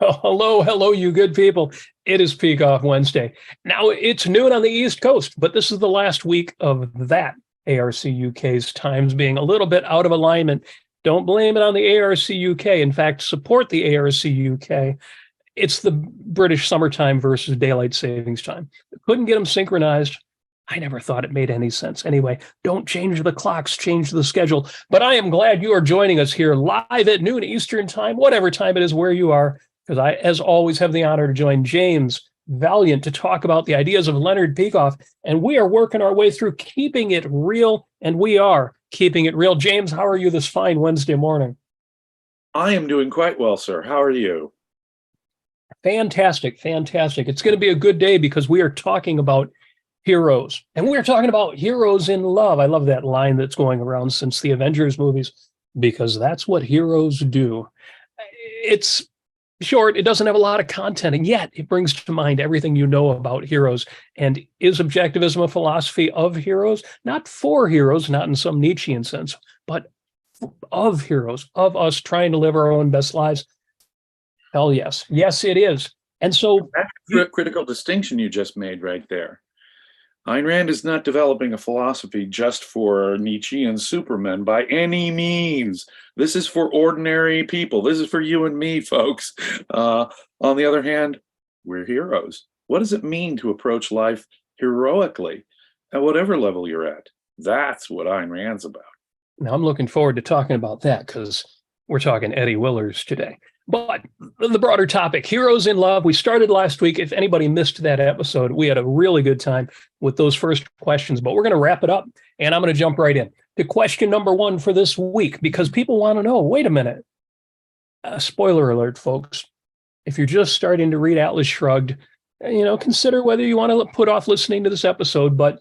Well, hello, you good people. It is Peikoff Wednesday. Now, it's noon on the East Coast, but this is the last week of that ARCUK's times being a little bit out of alignment. Don't blame it on the ARCUK. In fact, support the ARCUK. It's the British summertime versus daylight savings time. Couldn't get them synchronized. I never thought it made any sense. Anyway, don't change the clocks, change the schedule. But I am glad you are joining us here live at noon Eastern time, whatever time it is where you are, because I, as always, have the honor to join James Valliant to talk about the ideas of Leonard Peikoff. And we are working our way through keeping it real, and we are keeping it real. James, how are you this fine Wednesday morning? I am doing quite well, sir. How are you? Fantastic, fantastic. It's going to be a good day because we are talking about heroes. And we're talking about heroes in love. I love that line that's going around since the Avengers movies, because that's what heroes do. It's short, it doesn't have a lot of content, and yet it brings to mind everything you know about heroes. And is objectivism a philosophy of heroes? Not for heroes, not in some Nietzschean sense, but of heroes, of us trying to live our own best lives? Hell yes. Yes, it is. And so that's a critical distinction you just made right there. Ayn Rand is not developing a philosophy just for Nietzschean supermen by any means. This is for ordinary people. This is for you and me, folks. On the other hand, we're heroes. What does it mean to approach life heroically at whatever level you're at? That's what Ayn Rand's about. Now, I'm looking forward to talking about that because we're talking Eddie Willers today. But the broader topic, heroes in love. We started last week. If anybody missed that episode, we had a really good time with those first questions, but we're going to wrap it up and I'm going to jump right in to question number one for this week, because people want to know, wait a minute. Spoiler alert, folks. If you're just starting to read Atlas Shrugged, consider whether you want to put off listening to this episode, but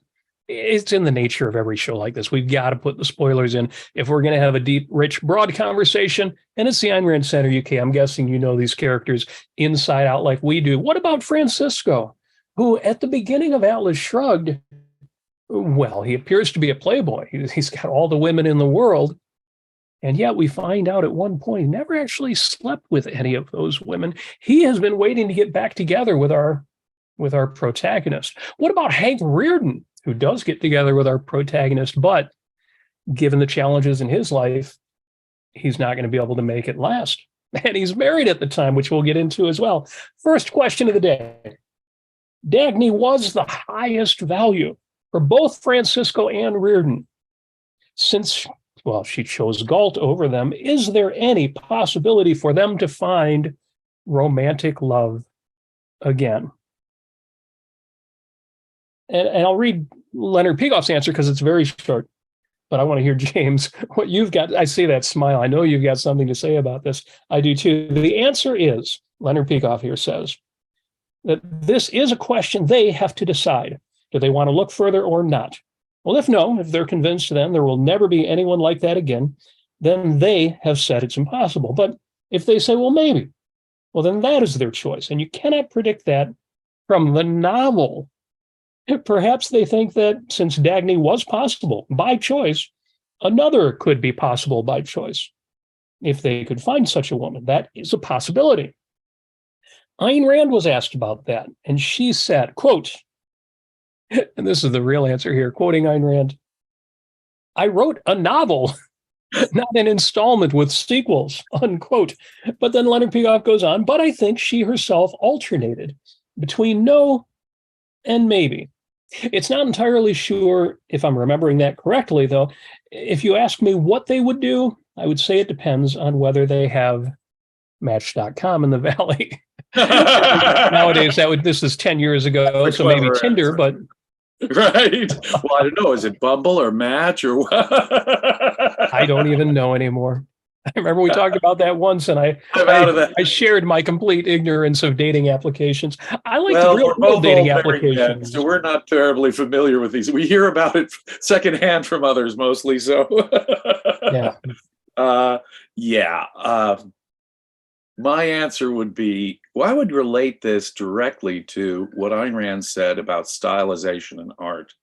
it's in the nature of every show like this. We've got to put the spoilers in if we're going to have a deep, rich, broad conversation. And it's the Ayn Rand Center UK. I'm guessing you know these characters inside out like we do. What about Francisco, who at the beginning of Atlas Shrugged, well, he appears to be a playboy. He's got all the women in the world. And yet we find out at one point he never actually slept with any of those women. He has been waiting to get back together with our protagonist. What about Hank Rearden, who does get together with our protagonist, but given the challenges in his life, he's not going to be able to make it last. And he's married at the time, which we'll get into as well. First question of the day. Dagny was the highest value for both Francisco and Rearden. Since, well, she chose Galt over them, is there any possibility for them to find romantic love again? And I'll read Leonard Peikoff's answer because it's very short, but I want to hear, James, what you've got. I see that smile. I know you've got something to say about this. I do too. The answer is, Leonard Peikoff here says, that this is a question they have to decide. Do they want to look further or not? Well, if they're convinced then there will never be anyone like that again, then they have said it's impossible. But if they say, well, maybe, well, then that is their choice. And you cannot predict that from the novel. Perhaps they think that since Dagny was possible by choice, another could be possible by choice. If they could find such a woman, that is a possibility. Ayn Rand was asked about that, and she said, quote, and this is the real answer here, quoting Ayn Rand, "I wrote a novel, not an installment with sequels," unquote. But then Leonard Peikoff goes on, but I think she herself alternated between no and maybe. It's not entirely sure if I'm remembering that correctly, though. If you ask me what they would do, I would say it depends on whether they have Match.com in the Valley. Nowadays, this is 10 years ago, so maybe Tinder, but... Right. Well, I don't know. Is it Bumble or Match or what? I don't even know anymore. I remember we talked about that once, and I shared my complete ignorance of dating applications. I like the real dating applications. So we're not terribly familiar with these. We hear about it secondhand from others mostly. So my answer would be, well, I would relate this directly to what Ayn Rand said about stylization in art.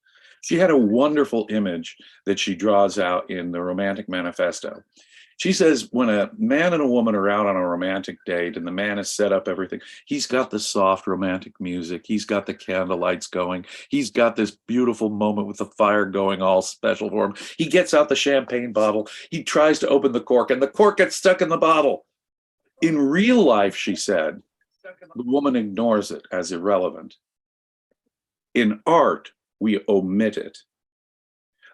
She had a wonderful image that she draws out in the Romantic Manifesto. She says when a man and a woman are out on a romantic date and the man has set up everything, he's got the soft romantic music, he's got the candlelights going, he's got this beautiful moment with the fire going all special for him. He gets out the champagne bottle, he tries to open the cork, and the cork gets stuck in the bottle. In real life, she said, the woman ignores it as irrelevant. In art, we omit it.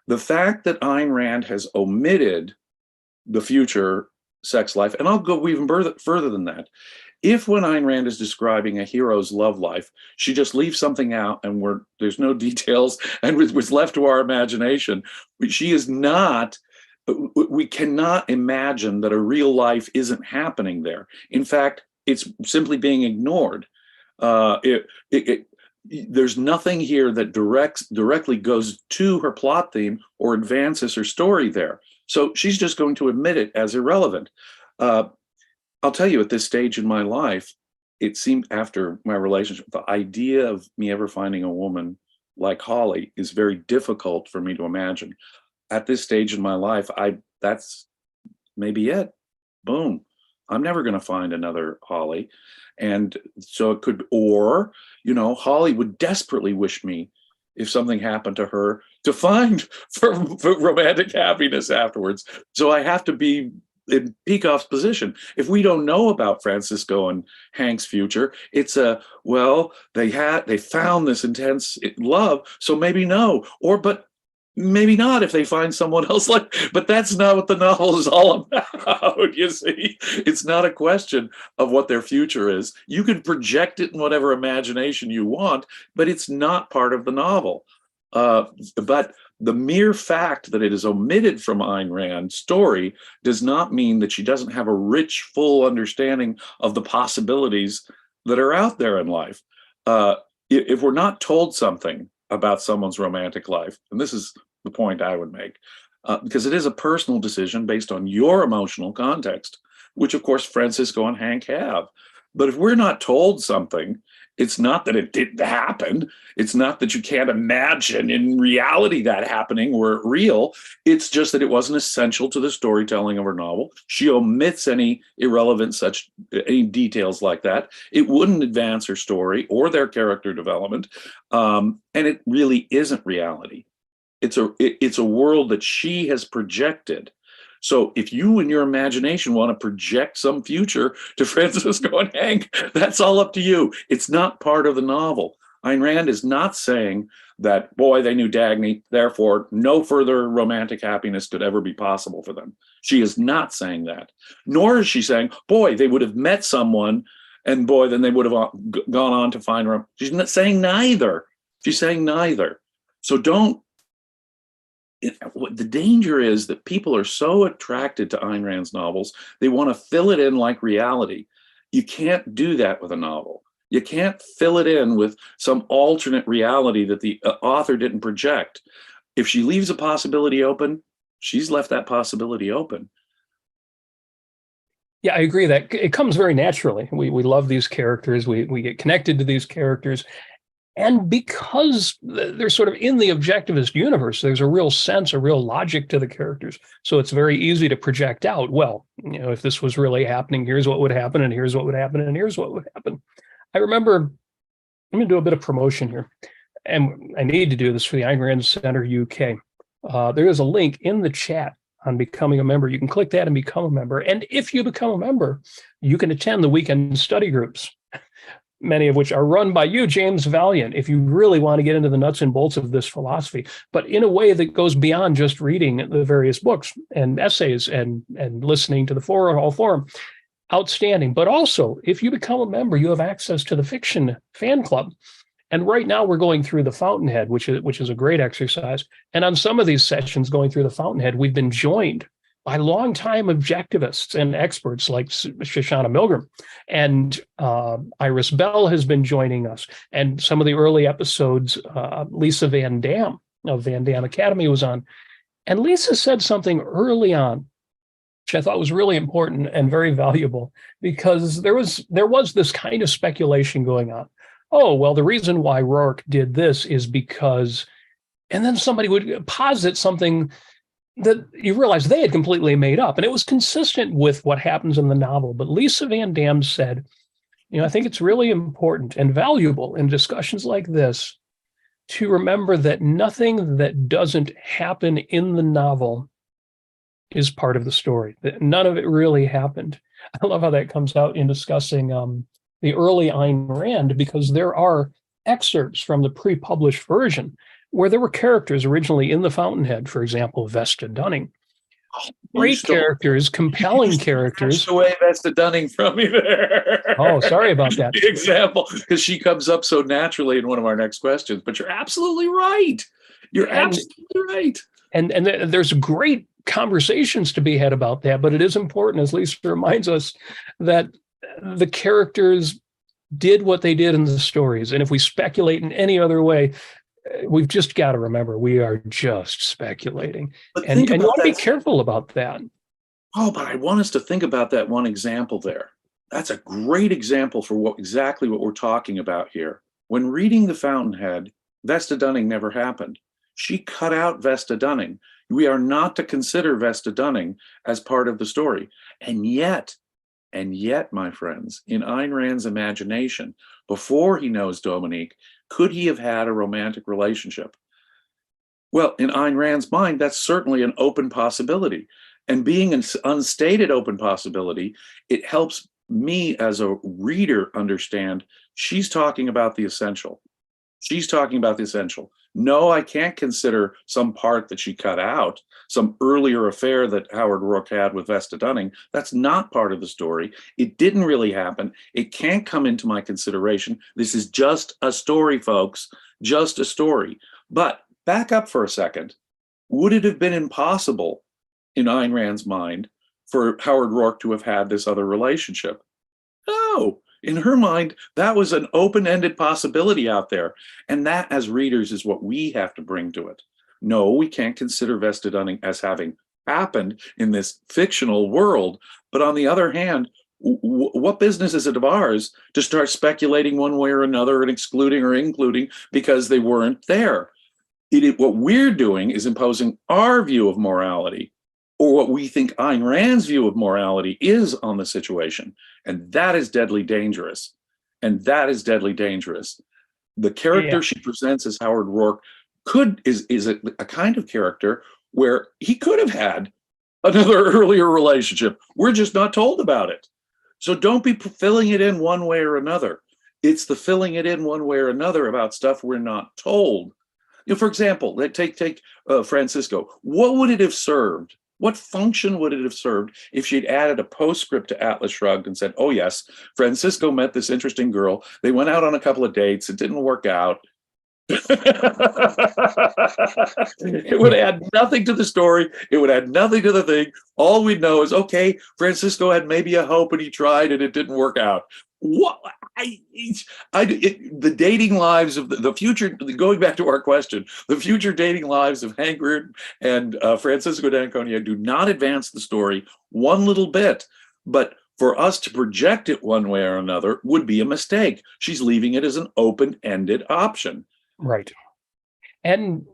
The fact that Ayn Rand has omitted the future sex life, and I'll go even further than that. If when Ayn Rand is describing a hero's love life, she just leaves something out and there's no details and was left to our imagination, she is not, we cannot imagine that a real life isn't happening there. In fact, it's simply being ignored. There's nothing here that directly goes to her plot theme or advances her story there. So she's just going to admit it as irrelevant. I'll tell you, at this stage in my life, it seemed, after my relationship, the idea of me ever finding a woman like Holly is very difficult for me to imagine. At this stage in my life, that's maybe it. Boom. I'm never going to find another Holly. And so it could, or, Holly would desperately wish me, if something happened to her, to find for romantic happiness afterwards. So I have to be in Peikoff's position. If we don't know about Francisco and Hank's future, it's they found this intense love, so maybe no, but maybe not if they find someone else but that's not what the novel is all about. You see, it's not a question of what their future is. You can project it in whatever imagination you want, but it's not part of the novel. But the mere fact that it is omitted from Ayn Rand's story does not mean that she doesn't have a rich, full understanding of the possibilities that are out there in life. If we're not told something about someone's romantic life, and this is the point I would make, because it is a personal decision based on your emotional context, which of course Francisco and Hank have. But if we're not told something, it's not that it didn't happen. It's not that you can't imagine in reality that happening were it real. It's just that it wasn't essential to the storytelling of her novel. She omits any any details like that. It wouldn't advance her story or their character development. And it really isn't reality. It's a world that she has projected. So if you in your imagination want to project some future to Francisco and Hank, that's all up to you. It's not part of the novel. Ayn Rand is not saying that, boy, they knew Dagny, therefore no further romantic happiness could ever be possible for them. She is not saying that. Nor is she saying, boy, they would have met someone and boy, then they would have gone on to find her. She's not saying neither. She's saying neither. So the danger is that people are so attracted to Ayn Rand's novels, they want to fill it in like reality. You can't do that with a novel. You can't fill it in with some alternate reality that the author didn't project. If she leaves a possibility open, she's left that possibility open. Yeah, I agree that it comes very naturally. We love these characters. We get connected to these characters. And because they're sort of in the objectivist universe, there's a real sense, a real logic to the characters. So it's very easy to project out, well, if this was really happening, here's what would happen, and here's what would happen, and here's what would happen. I remember, I'm going to do a bit of promotion here, and I need to do this for the Ayn Rand Center UK. There is a link in the chat on becoming a member. You can click that and become a member. And if you become a member, you can attend the weekend study groups, many of which are run by you, James Valliant, if you really want to get into the nuts and bolts of this philosophy, but in a way that goes beyond just reading the various books and essays and listening to the Hall Forum. Outstanding. But also, if you become a member, you have access to the fiction fan club. And right now we're going through the Fountainhead, which is a great exercise. And on some of these sessions going through the Fountainhead, we've been joined by longtime objectivists and experts like Shoshana Milgram, and Iris Bell has been joining us. And some of the early episodes, Lisa Van Dam of Van Dam Academy was on. And Lisa said something early on, which I thought was really important and very valuable, because there was this kind of speculation going on. Oh, well, the reason why Rourke did this is because, and then somebody would posit something that you realize they had completely made up, and it was consistent with what happens in the novel. But Lisa Van Dam said, I think it's really important and valuable in discussions like this to remember that nothing that doesn't happen in the novel is part of the story. That none of it really happened. I love how that comes out in discussing the early Ayn Rand, because there are excerpts from the pre-published version where there were characters originally in The Fountainhead, for example, Vesta Dunning. Great characters, compelling characters. Snatched away Vesta Dunning from me there. Oh, sorry about that. The example, because she comes up so naturally in one of our next questions. But you're absolutely right. You're absolutely right. And there's great conversations to be had about that, but it is important, as Lisa reminds us, that the characters did what they did in the stories. And if we speculate in any other way, we've just got to remember we are just speculating. And you want to be careful about that. Oh, but I want us to think about that one example there. That's a great example for exactly what we're talking about here. When reading The Fountainhead, Vesta Dunning never happened. She cut out Vesta Dunning. We are not to consider Vesta Dunning as part of the story. And yet, my friends, in Ayn Rand's imagination, before he knows Dominique, could he have had a romantic relationship? Well, in Ayn Rand's mind, that's certainly an open possibility. And being an unstated open possibility, it helps me as a reader understand she's talking about the essential. She's talking about the essential. No, I can't consider some part that she cut out, some earlier affair that Howard Rourke had with Vesta Dunning. That's not part of the story. It didn't really happen. It can't come into my consideration. This is just a story, folks, just a story. But back up for a second. Would it have been impossible in Ayn Rand's mind for Howard Rourke to have had this other relationship? No. In her mind, that was an open-ended possibility out there. And that, as readers, is what we have to bring to it. No, we can't consider Vesta Dunning as having happened in this fictional world. But on the other hand, what business is it of ours to start speculating one way or another and excluding or including because they weren't there? What we're doing is imposing our view of morality, or what we think Ayn Rand's view of morality is on the situation. And that is deadly dangerous. And that is deadly dangerous. The character she presents as Howard Rourke is a kind of character where he could have had another earlier relationship. We're just not told about it. So don't be filling it in one way or another. It's the filling it in one way or another about stuff we're not told. For example, take Francisco. What would it have served? What function would it have served if she'd added a postscript to Atlas Shrugged and said, oh, yes, Francisco met this interesting girl. They went out on a couple of dates. It didn't work out. It would add nothing to the story. It would add nothing to the thing. All we'd know is, okay, Francisco had maybe a hope and he tried and it didn't work out. What the dating lives of the future, going back to our question, the future dating lives of Hank Rearden and Francisco d'Anconia do not advance the story one little bit. But for us to project it one way or another would be a mistake. She's leaving it as an open-ended option. Right. And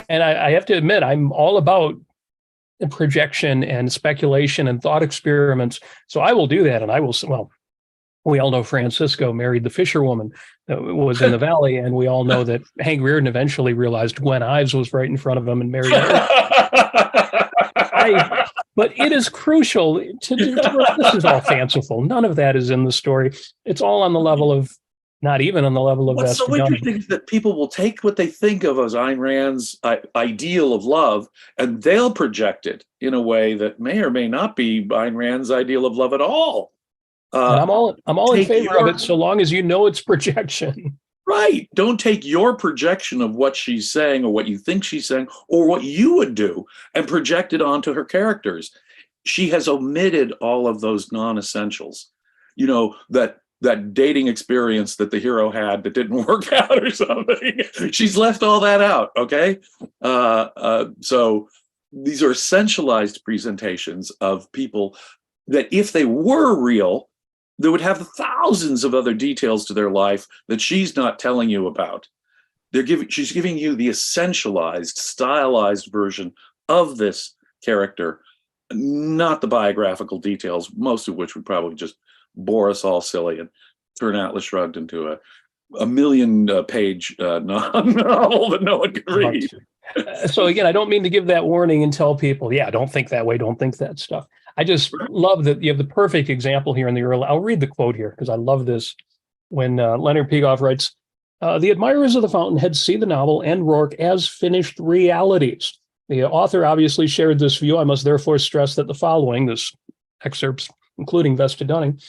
I have to admit, I'm all about projection and speculation and thought experiments. So I will do that. And I will, well, we all know Francisco married the fisherwoman that was in the valley, and we all know that Hank Rearden eventually realized Gwen Ives was right in front of him and married her. But it is crucial to this is all fanciful. None of that is in the story. It's all on the level of, not even on the level of What's so interesting is that people will take what they think of as Ayn Rand's ideal of love, and they'll project it in a way that may or may not be Ayn Rand's ideal of love at all. And I'm all in favor of it, so long as you know it's projection. Right. Don't take your projection of what she's saying or what you think she's saying or what you would do and project it onto her characters. She has omitted all of those non-essentials. You know, that dating experience that the hero had that didn't work out or something. She's left all that out, okay? So these are essentialized presentations of people that if they were real, they would have thousands of other details to their life that she's not telling you about. She's giving you the essentialized, stylized version of this character, not the biographical details, most of which would probably just bore us all silly and turn Atlas Shrugged into a million page novel that no one can read. So again, I don't mean to give that warning and tell people, yeah, don't think that way, don't think that stuff. I just love that you have the perfect example here in the early. I'll read the quote here because I love this. When Leonard Peikoff writes, the admirers of the Fountainhead see the novel and Rourke as finished realities. The author obviously shared this view. I must therefore stress that the following, this excerpts, including Vesta Dunning,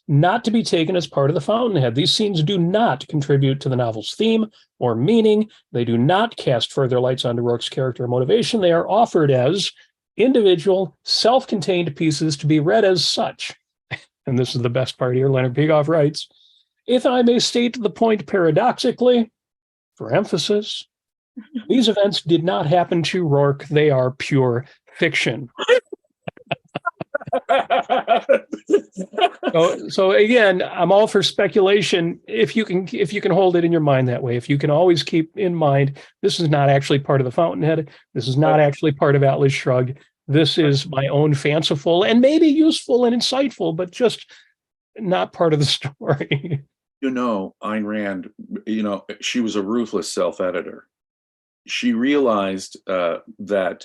not to be taken as part of the Fountainhead. These scenes do not contribute to the novel's theme or meaning. They do not cast further lights onto Rourke's character or motivation. They are offered as individual, self-contained pieces to be read as such. And this is the best part here. Leonard Peikoff writes, if I may state the point paradoxically, for emphasis, these events did not happen to Rourke. They are pure fiction. So again, I'm all for speculation. If you can hold it in your mind that way, if you can always keep in mind, this is not actually part of the Fountainhead. This is not actually part of Atlas Shrugged. This is my own fanciful and maybe useful and insightful, but just not part of the story. Ayn Rand, she was a ruthless self-editor. She realized that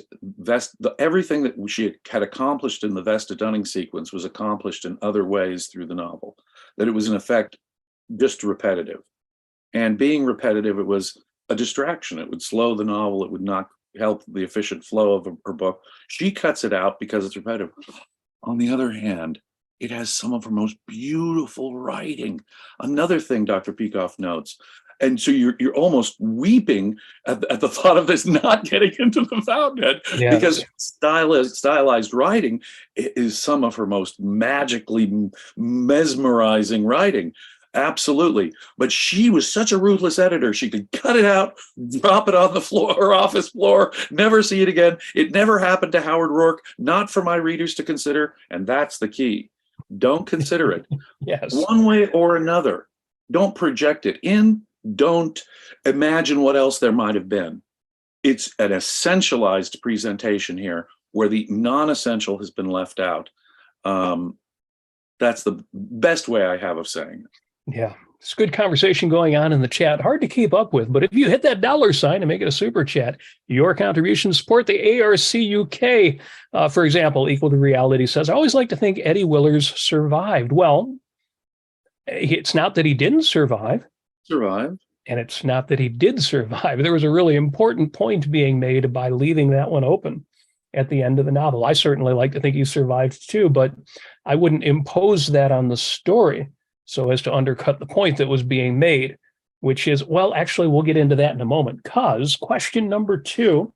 everything that she had accomplished in the Vesta Dunning sequence was accomplished in other ways through the novel, that it was in effect just repetitive. And being repetitive, it was a distraction. It would slow the novel. It would not help the efficient flow of her book. She cuts it out because it's repetitive. On the other hand, it has some of her most beautiful writing. Another thing Dr. Peikoff notes, and so you're almost weeping at the thought of this not getting into the Fountainhead, because stylized writing is some of her most magically mesmerizing writing. Absolutely. But she was such a ruthless editor. She could cut it out, drop it on the floor, her office floor, never see it again. It never happened to Howard Rourke, not for my readers to consider. And that's the key. Don't consider it. Yes. One way or another. Don't project it in. Don't imagine what else there might have been. It's an essentialized presentation here where the non-essential has been left out. That's the best way I have of saying it. Yeah, it's good conversation going on in the chat. Hard to keep up with, but if you hit that $sign and make it a super chat, your contributions support the ARCUK. For example, Equal to Reality says, I always like to think Eddie Willers survived. Well, it's not that he didn't survive. Survived. And it's not that he did survive. There was a really important point being made by leaving that one open at the end of the novel. I certainly like to think he survived too, but I wouldn't impose that on the story so as to undercut the point that was being made, which is, well, actually, we'll get into that in a moment, because question number 2,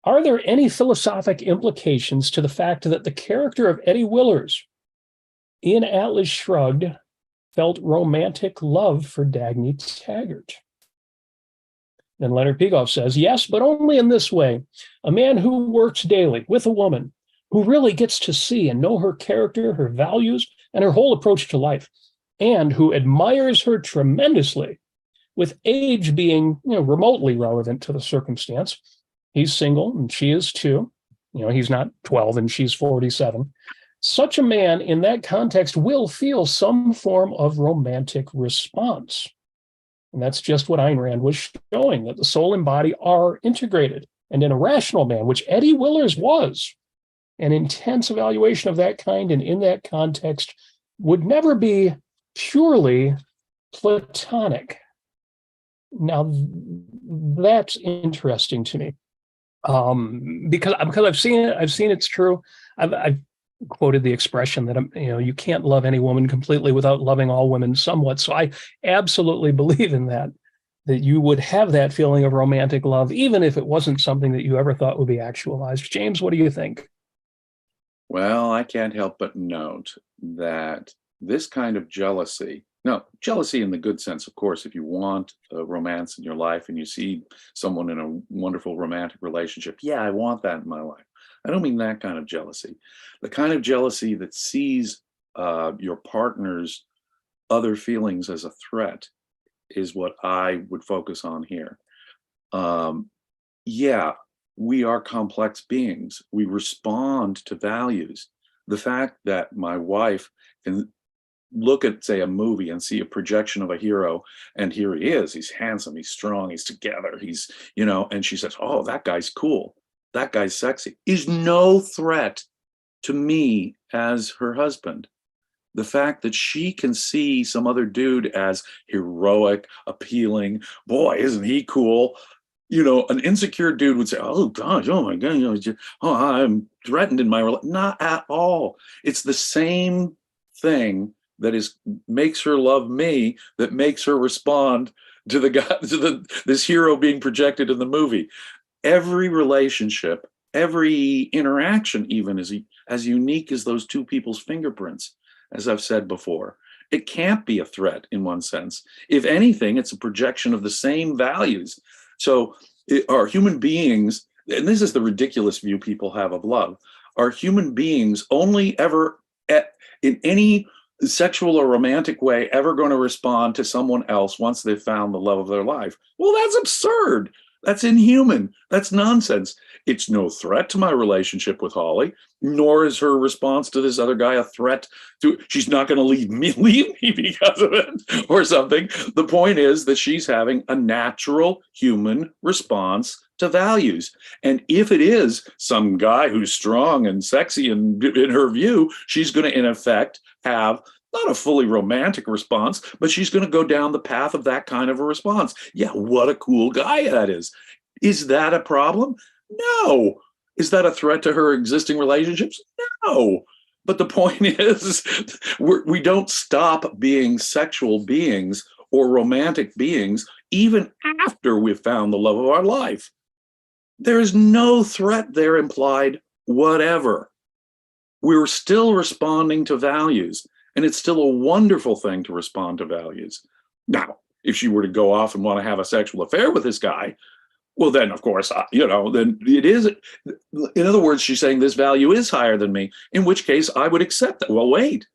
are there any philosophic implications to the fact that the character of Eddie Willers in Atlas Shrugged felt romantic love for Dagny Taggart? Then Leonard Peikoff says, yes, but only in this way. A man who works daily with a woman who really gets to see and know her character, her values, and her whole approach to life, and who admires her tremendously, with age being remotely relevant to the circumstance. He's single and she is too. He's not 12 and she's 47. Such a man in that context will feel some form of romantic response. And that's just what Ayn Rand was showing, that the soul and body are integrated. And in a rational man, which Eddie Willers was, an intense evaluation of that kind and in that context would never be purely platonic. Now, that's interesting to me, because I've seen it. I've seen it's true. I've quoted the expression that you can't love any woman completely without loving all women somewhat. So I absolutely believe in that you would have that feeling of romantic love, even if it wasn't something that you ever thought would be actualized. James, what do you think? Well, I can't help but note that this kind of jealousy, jealousy in the good sense, of course, if you want a romance in your life and you see someone in a wonderful romantic relationship, yeah, I want that in my life. I don't mean that kind of jealousy. The kind of jealousy that sees your partner's other feelings as a threat is what I would focus on here. Yeah, we are complex beings. We respond to values. The fact that my wife can look at, say, a movie and see a projection of a hero, and here he is, he's handsome, he's strong, he's together, he's, and she says, oh, that guy's cool, that guy's sexy, is no threat to me as her husband. The fact that she can see some other dude as heroic, appealing, boy, isn't he cool? An insecure dude would say, oh gosh, oh my God, oh, I'm threatened in my relationship. Not at all. It's the same thing that makes her love me, that makes her respond to the guy, this hero being projected in the movie. Every relationship, every interaction even is as unique as those two people's fingerprints, as I've said before. It can't be a threat in one sense. If anything, it's a projection of the same values. So are human beings, and this is the ridiculous view people have of love, are human beings only ever in any sexual or romantic way ever going to respond to someone else once they've found the love of their life? Well, that's absurd. That's inhuman. That's nonsense. It's no threat to my relationship with Holly, nor is her response to this other guy a threat to, she's not going to leave me because of it or something. The point is that she's having a natural human response to values. And if it is some guy who's strong and sexy and in her view, she's going to, in effect, have not a fully romantic response, but she's going to go down the path of that kind of a response. Yeah, what a cool guy that is. Is that a problem? No. Is that a threat to her existing relationships? No. But the point is, we don't stop being sexual beings or romantic beings even after we've found the love of our life. There is no threat there implied, whatever. We're still responding to values, and it's still a wonderful thing to respond to values. Now, if she were to go off and want to have a sexual affair with this guy, well, then, of course, then it is. In other words, she's saying this value is higher than me, in which case I would accept that. Well, wait,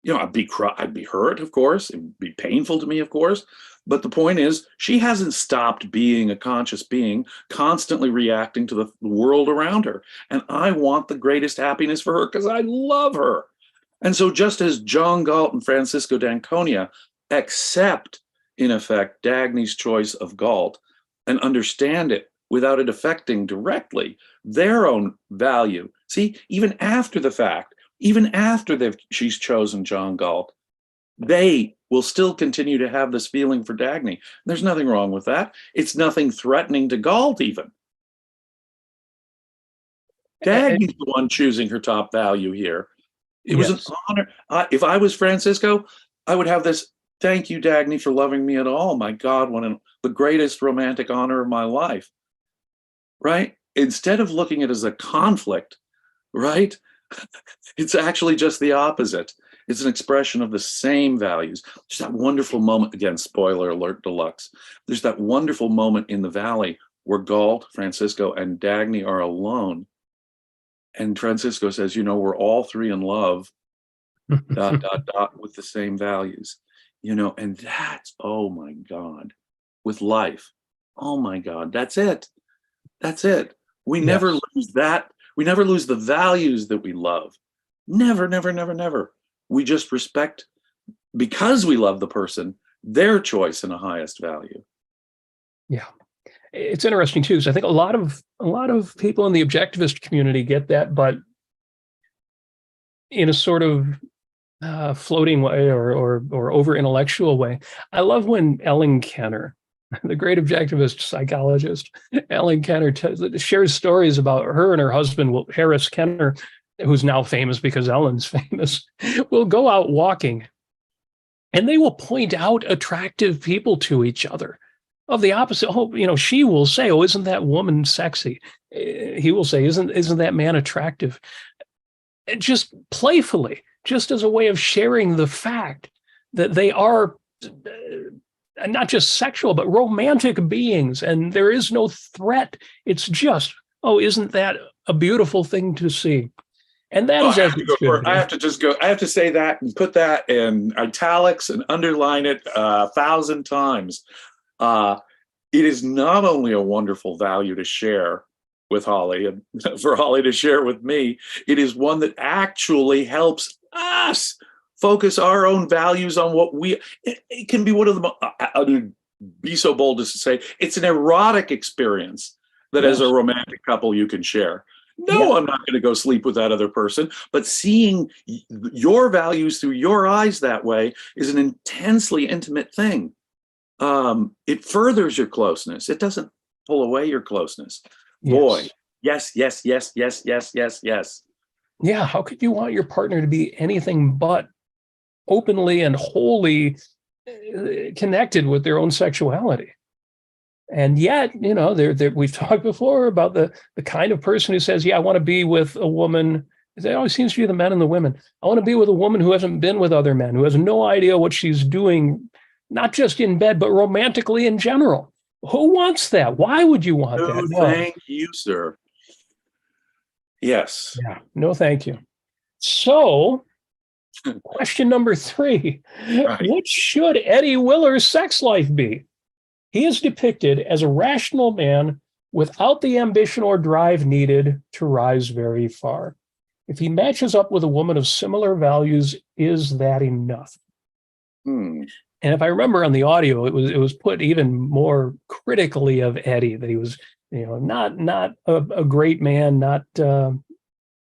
I'd be hurt, of course. It'd be painful to me, of course. But the point is, she hasn't stopped being a conscious being, constantly reacting to the world around her. And I want the greatest happiness for her because I love her. And so just as John Galt and Francisco d'Anconia accept, in effect, Dagny's choice of Galt and understand it without it affecting directly their own value. See, even after the fact, even after she's chosen John Galt, they will still continue to have this feeling for Dagny. There's nothing wrong with that. It's nothing threatening to Galt even. Dagny's the one choosing her top value here. It was an honor. If I was Francisco, I would have this, thank you, Dagny, for loving me at all. My God, the greatest romantic honor of my life, right? Instead of looking at it as a conflict, right? It's actually just the opposite. It's an expression of the same values. There's that wonderful moment, again, spoiler alert deluxe. There's that wonderful moment in the valley where Galt, Francisco, and Dagny are alone. And Francisco says, we're all three in love, ... with the same values, and that's, oh my God, with life. Oh my God, that's it. That's it. We never lose that. We never lose the values that we love. Never, never, never, never. We just respect, because we love the person, their choice in the highest value. Yeah. It's interesting too, because I think a lot of people in the objectivist community get that, but in a sort of floating way or over intellectual way. I love when Ellen Kenner, the great objectivist psychologist, Ellen Kenner shares stories about her and her husband, Harris Kenner, who's now famous because Ellen's famous, will go out walking, and they will point out attractive people to each other. Of the opposite, she will say, "Oh, isn't that woman sexy?" He will say, "Isn't that man attractive?" Just playfully, just as a way of sharing the fact that they are not just sexual, but romantic beings, and there is no threat. It's just, oh, isn't that a beautiful thing to see? And that is as it should be. I have to say that and put that in italics and underline it 1,000 times. It is not only a wonderful value to share with Holly and for Holly to share with me. It is one that actually helps us focus our own values on what it can be one of the, I would be so bold as to say, it's an erotic experience that as a romantic couple you can share. No, I'm not going to go sleep with that other person, but seeing your values through your eyes that way is an intensely intimate thing. It furthers your closeness. It doesn't pull away your closeness. Boy, yes. Yeah, how could you want your partner to be anything but openly and wholly connected with their own sexuality? And yet, you know, we've talked before about the kind of person who says, yeah, I want to be with a woman. It always seems to be the men and the women. I want to be with a woman who hasn't been with other men, who has no idea what she's doing, not just in bed, but romantically in general. Who wants that? Why would you want that? No, thank you, sir. Yes. Yeah, no, thank you. So, question number 3. Right. What should Eddie Willer's sex life be? He is depicted as a rational man without the ambition or drive needed to rise very far. If he matches up with a woman of similar values, is that enough? And if I remember on the audio, it was put even more critically of Eddie, that he was, you know, not a great man, not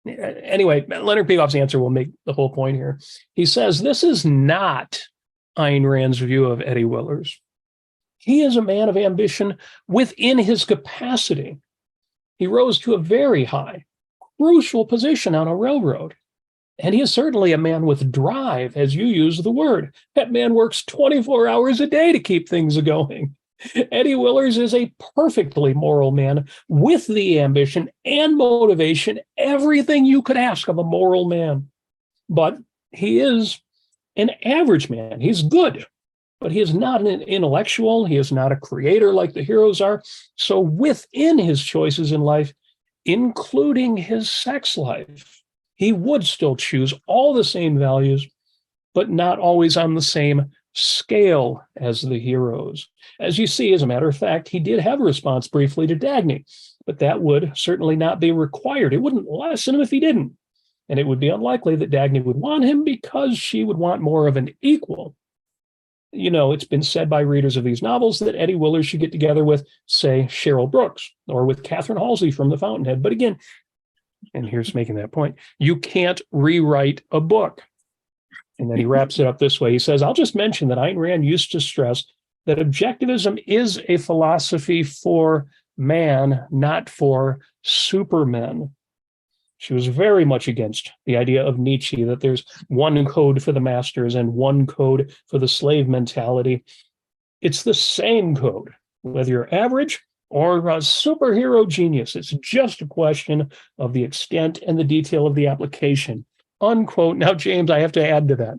anyway. Leonard Peikoff's answer will make the whole point here. He says this is not Ayn Rand's view of Eddie Willers. He is a man of ambition within his capacity. He rose to a very high, crucial position on a railroad. And he is certainly a man with drive, as you use the word. That man works 24 hours a day to keep things going. Eddie Willers is a perfectly moral man with the ambition and motivation, everything you could ask of a moral man. But he is an average man. He's good. But he is not an intellectual. He is not a creator like the heroes are. So within his choices in life, including his sex life, he would still choose all the same values, but not always on the same scale as the heroes. As you see, as a matter of fact, he did have a response briefly to Dagny, but that would certainly not be required. It wouldn't lessen him if he didn't. And it would be unlikely that Dagny would want him because she would want more of an equal. You know, it's been said by readers of these novels that Eddie Willers should get together with, say, Cheryl Brooks or with Catherine Halsey from The Fountainhead. But again, and here's making that point, you can't rewrite a book. And then he wraps it up this way. He says, I'll just mention that Ayn Rand used to stress that objectivism is a philosophy for man, not for supermen. She was very much against the idea of Nietzsche, that there's one code for the masters and one code for the slave mentality. It's the same code, whether you're average or a superhero genius. It's just a question of the extent and the detail of the application. Unquote. Now, James, I have to add to that.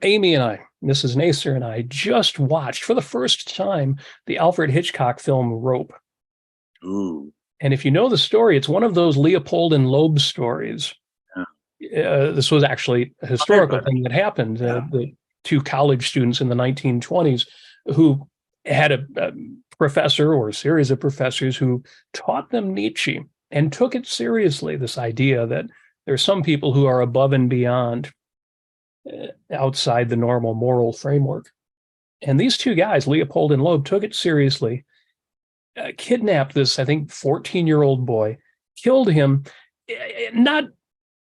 Amy and I, Mrs. Nasir and I, just watched for the first time the Alfred Hitchcock film Rope. Ooh. And if you know the story, it's one of those Leopold and Loeb stories. Yeah. This was actually a historical thing that happened. The 2 college students in the 1920s who had a professor or a series of professors who taught them Nietzsche and took it seriously, this idea that there are some people who are above and beyond, outside the normal moral framework. And these 2 guys, Leopold and Loeb, took it seriously. Kidnapped this, I think, 14-year-old boy, killed him, not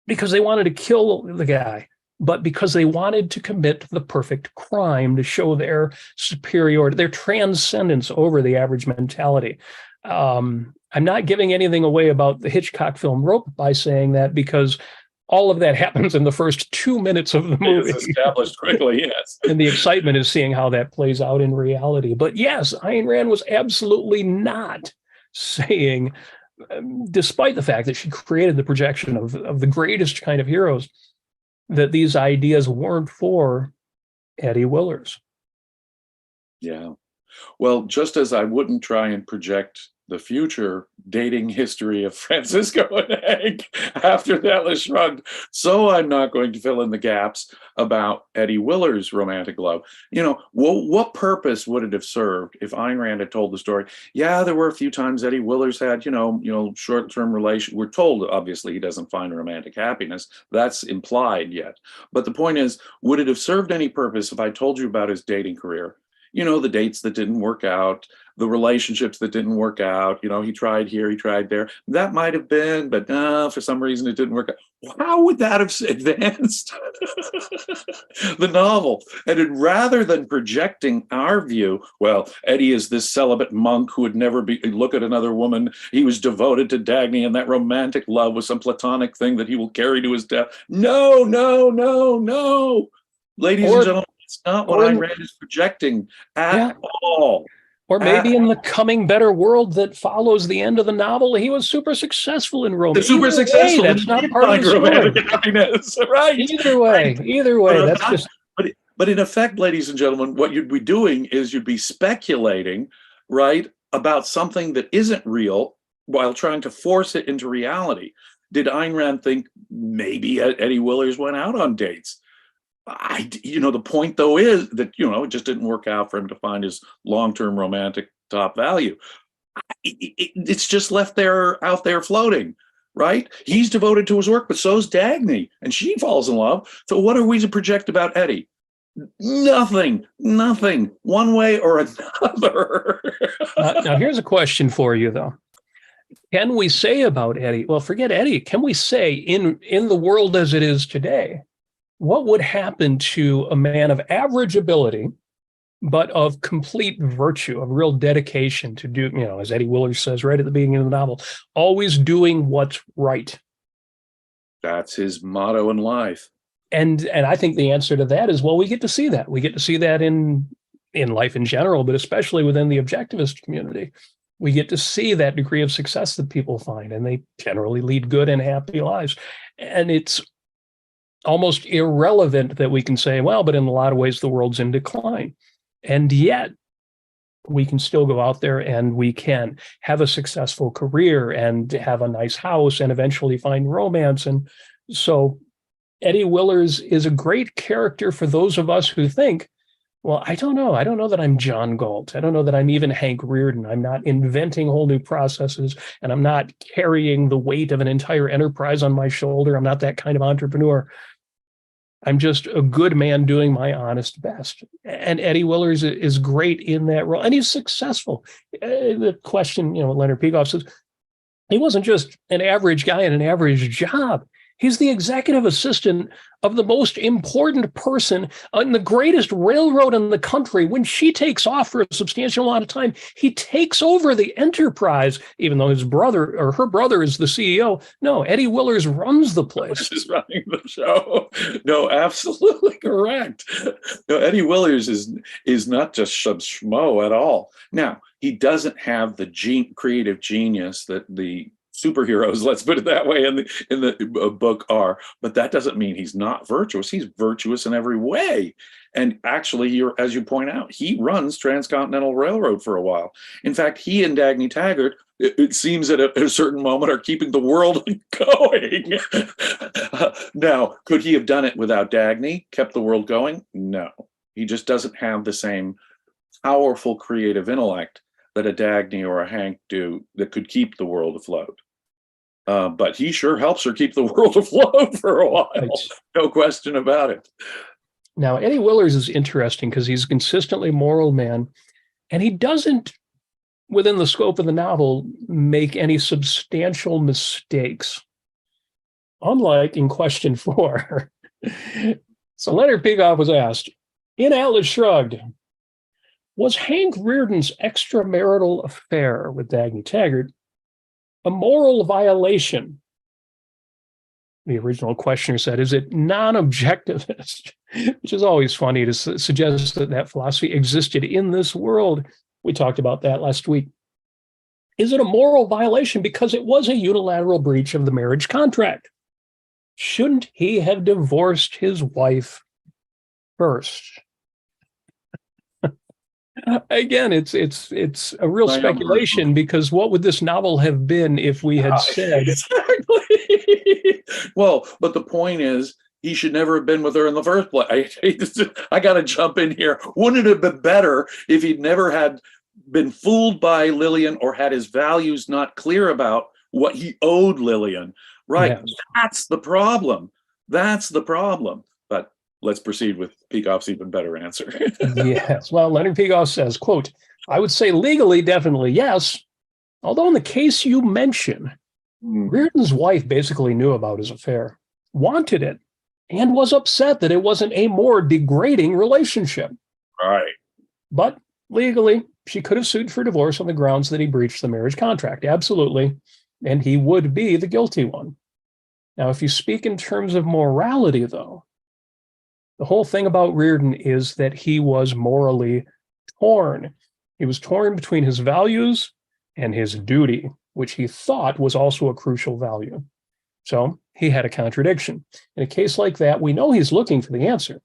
because they wanted to kill the guy, but because they wanted to commit the perfect crime to show their superiority, their transcendence over the average mentality. I'm not giving anything away about the Hitchcock film Rope by saying that, because all of that happens in the first 2 minutes of the movie. It's established quickly, yes. And the excitement is seeing how that plays out in reality. But yes, Ayn Rand was absolutely not saying, despite the fact that she created the projection of the greatest kind of heroes, that these ideas weren't for Eddie Willers. Yeah. Well, just as I wouldn't try and project the future dating history of Francisco and Hank after the Atlas Shrugged. So I'm not going to fill in the gaps about Eddie Willer's romantic love. What purpose would it have served if Ayn Rand had told the story? Yeah, there were a few times Eddie Willer's had, short-term relation. We're told, obviously, he doesn't find romantic happiness. That's implied yet. But the point is, would it have served any purpose if I told you about his dating career? The dates that didn't work out, the relationships that didn't work out. He tried here, he tried there. That might have been, but for some reason it didn't work out. How would that have advanced the novel? And rather than projecting our view, well, Eddie is this celibate monk who would never look at another woman. He was devoted to Dagny, and that romantic love was some platonic thing that he will carry to his death. No, no, no, no. Ladies and gentlemen, it's not what Ayn Rand is projecting at all. Or maybe in the coming better world that follows the end of the novel, he was super successful in romance. Super successful. That's not part of the story. Happiness, right? Either way, that's just. But in effect, ladies and gentlemen, what you'd be doing is you'd be speculating, right, about something that isn't real while trying to force it into reality. Did Ayn Rand think maybe Eddie Willers went out on dates? The point though is that it just didn't work out for him to find his long-term romantic top value. It's just left there, out there floating, right? He's devoted to his work, but so's Dagny, and she falls in love. So what are we to project about Eddie? Nothing, one way or another. Now here's a question for you though. Can we say about Eddie? Well, forget Eddie. Can we say in the world as it is today? What would happen to a man of average ability, but of complete virtue, of real dedication to do, as Eddie Willers says right at the beginning of the novel, always doing what's right? That's his motto in life. And I think the answer to that is, well, we get to see that. We get to see that in life in general, but especially within the objectivist community. We get to see that degree of success that people find, and they generally lead good and happy lives. And it's almost irrelevant that we can say, well, but in a lot of ways, the world's in decline. And yet we can still go out there and we can have a successful career and have a nice house and eventually find romance. And so Eddie Willers is a great character for those of us who think, well, I don't know that I'm John Galt. I don't know that I'm even Hank Rearden. I'm not inventing whole new processes, and I'm not carrying the weight of an entire enterprise on my shoulder. I'm not that kind of entrepreneur. I'm just a good man doing my honest best. And Eddie Willers is great in that role, and he's successful. The question, Leonard Peikoff says, he wasn't just an average guy in an average job. He's the executive assistant of the most important person on the greatest railroad in the country. When she takes off for a substantial amount of time, he takes over the enterprise, even though his brother or her brother is the CEO. No, Eddie Willers runs the place. He's running the show. No, absolutely correct. No, Eddie Willers is not just some schmo at all. Now, he doesn't have the creative genius that the superheroes, let's put it that way, in the book are, but that doesn't mean he's not virtuous. He's virtuous in every way. And actually, as you point out, he runs Transcontinental Railroad for a while. In fact, he and Dagny Taggart, it seems at a certain moment, are keeping the world going. Now, could he have done it without Dagny, kept the world going? No. He just doesn't have the same powerful creative intellect that a Dagny or a Hank do that could keep the world afloat. But he sure helps her keep the world afloat for a while. Right. No question about it. Now, Eddie Willers is interesting because he's a consistently moral man, and he doesn't, within the scope of the novel, make any substantial mistakes. Unlike in question 4. So Leonard Peikoff was asked, in Atlas Shrugged, was Hank Rearden's extramarital affair with Dagny Taggart a moral violation? The original questioner said, is it non-objectivist? Which is always funny to suggest that philosophy existed in this world. We talked about that last week. Is it a moral violation because it was a unilateral breach of the marriage contract? Shouldn't he have divorced his wife first? Again, it's a real I am speculation, because what would this novel have been if we had said exactly. Well, but the point is, he should never have been with her in the first place. I got to jump in here. Wouldn't it have been better if he'd never had been fooled by Lillian, or had his values not clear about what he owed Lillian? Right. yes. That's the problem. That's the problem. But let's proceed with Peikoff's even better answer. Yes. Well, Leonard Peikoff says, quote, "I would say legally, definitely yes. Although in the case you mention, Rearden's wife basically knew about his affair, wanted it, and was upset that it wasn't a more degrading relationship. Right. But legally, she could have sued for divorce on the grounds that he breached the marriage contract. Absolutely. And he would be the guilty one. Now, if you speak in terms of morality, though, the whole thing about Rearden is that he was morally torn. He was torn between his values and his duty, which he thought was also a crucial value. So he had a contradiction. In a case like that, we know he's looking for the answer.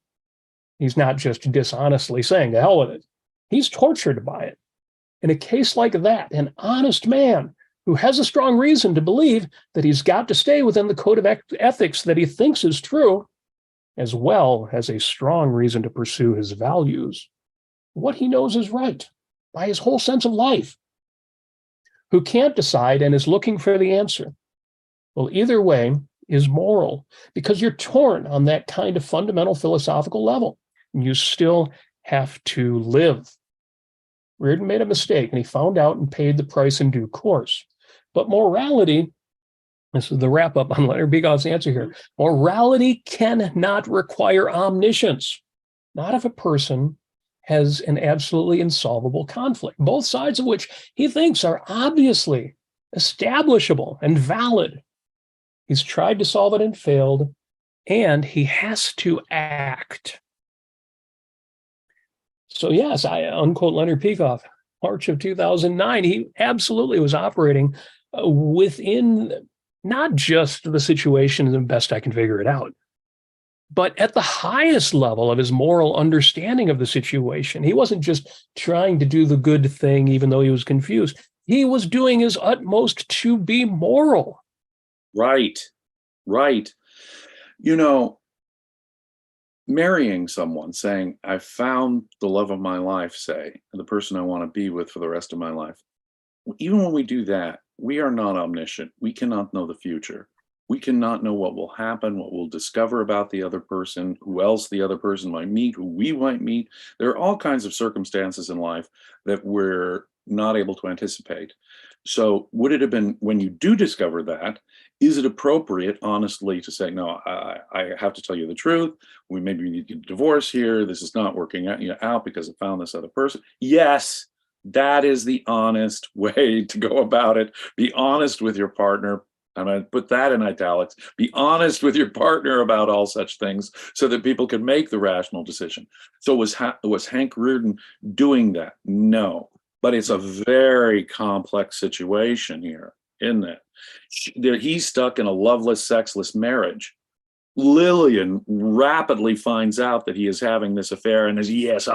He's not just dishonestly saying, "to hell with it." He's tortured by it. In a case like that, an honest man who has a strong reason to believe that he's got to stay within the code of ethics that he thinks is true, as well as a strong reason to pursue his values, what he knows is right, by his whole sense of life, who can't decide and is looking for the answer. Well, either way is moral, because you're torn on that kind of fundamental philosophical level. You still have to live. Rearden made a mistake, and he found out and paid the price in due course. But morality, this is the wrap up on Leonard Peikoff's answer here, morality cannot require omniscience, not if a person has an absolutely insolvable conflict, both sides of which he thinks are obviously establishable and valid. He's tried to solve it and failed, and he has to act. So yes, I unquote Leonard Peikoff, March of 2009, he absolutely was operating within not just the situation, the best I can figure it out, but at the highest level of his moral understanding of the situation. He wasn't just trying to do the good thing, even though he was confused. He was doing his utmost to be moral. Right. Right. You know, marrying someone, saying, "I found the love of my life," say, and the person I want to be with for the rest of my life. Even when we do that, we are not omniscient. We cannot know the future. We cannot know what will happen, what we'll discover about the other person, who else the other person might meet, who we might meet. There are all kinds of circumstances in life that we're not able to anticipate. So would it have been, when you do discover that, is it appropriate, honestly, to say, "No, I have to tell you the truth. We maybe need to get a divorce here. This is not working out because I found this other person"? Yes, that is the honest way to go about it. Be honest with your partner. And I put that in italics. Be honest with your partner about all such things so that people can make the rational decision. So was Hank Rearden doing that? No. But it's a very complex situation here, isn't it? He's stuck in a loveless, sexless marriage. Lillian rapidly finds out that he is having this affair and is, yes,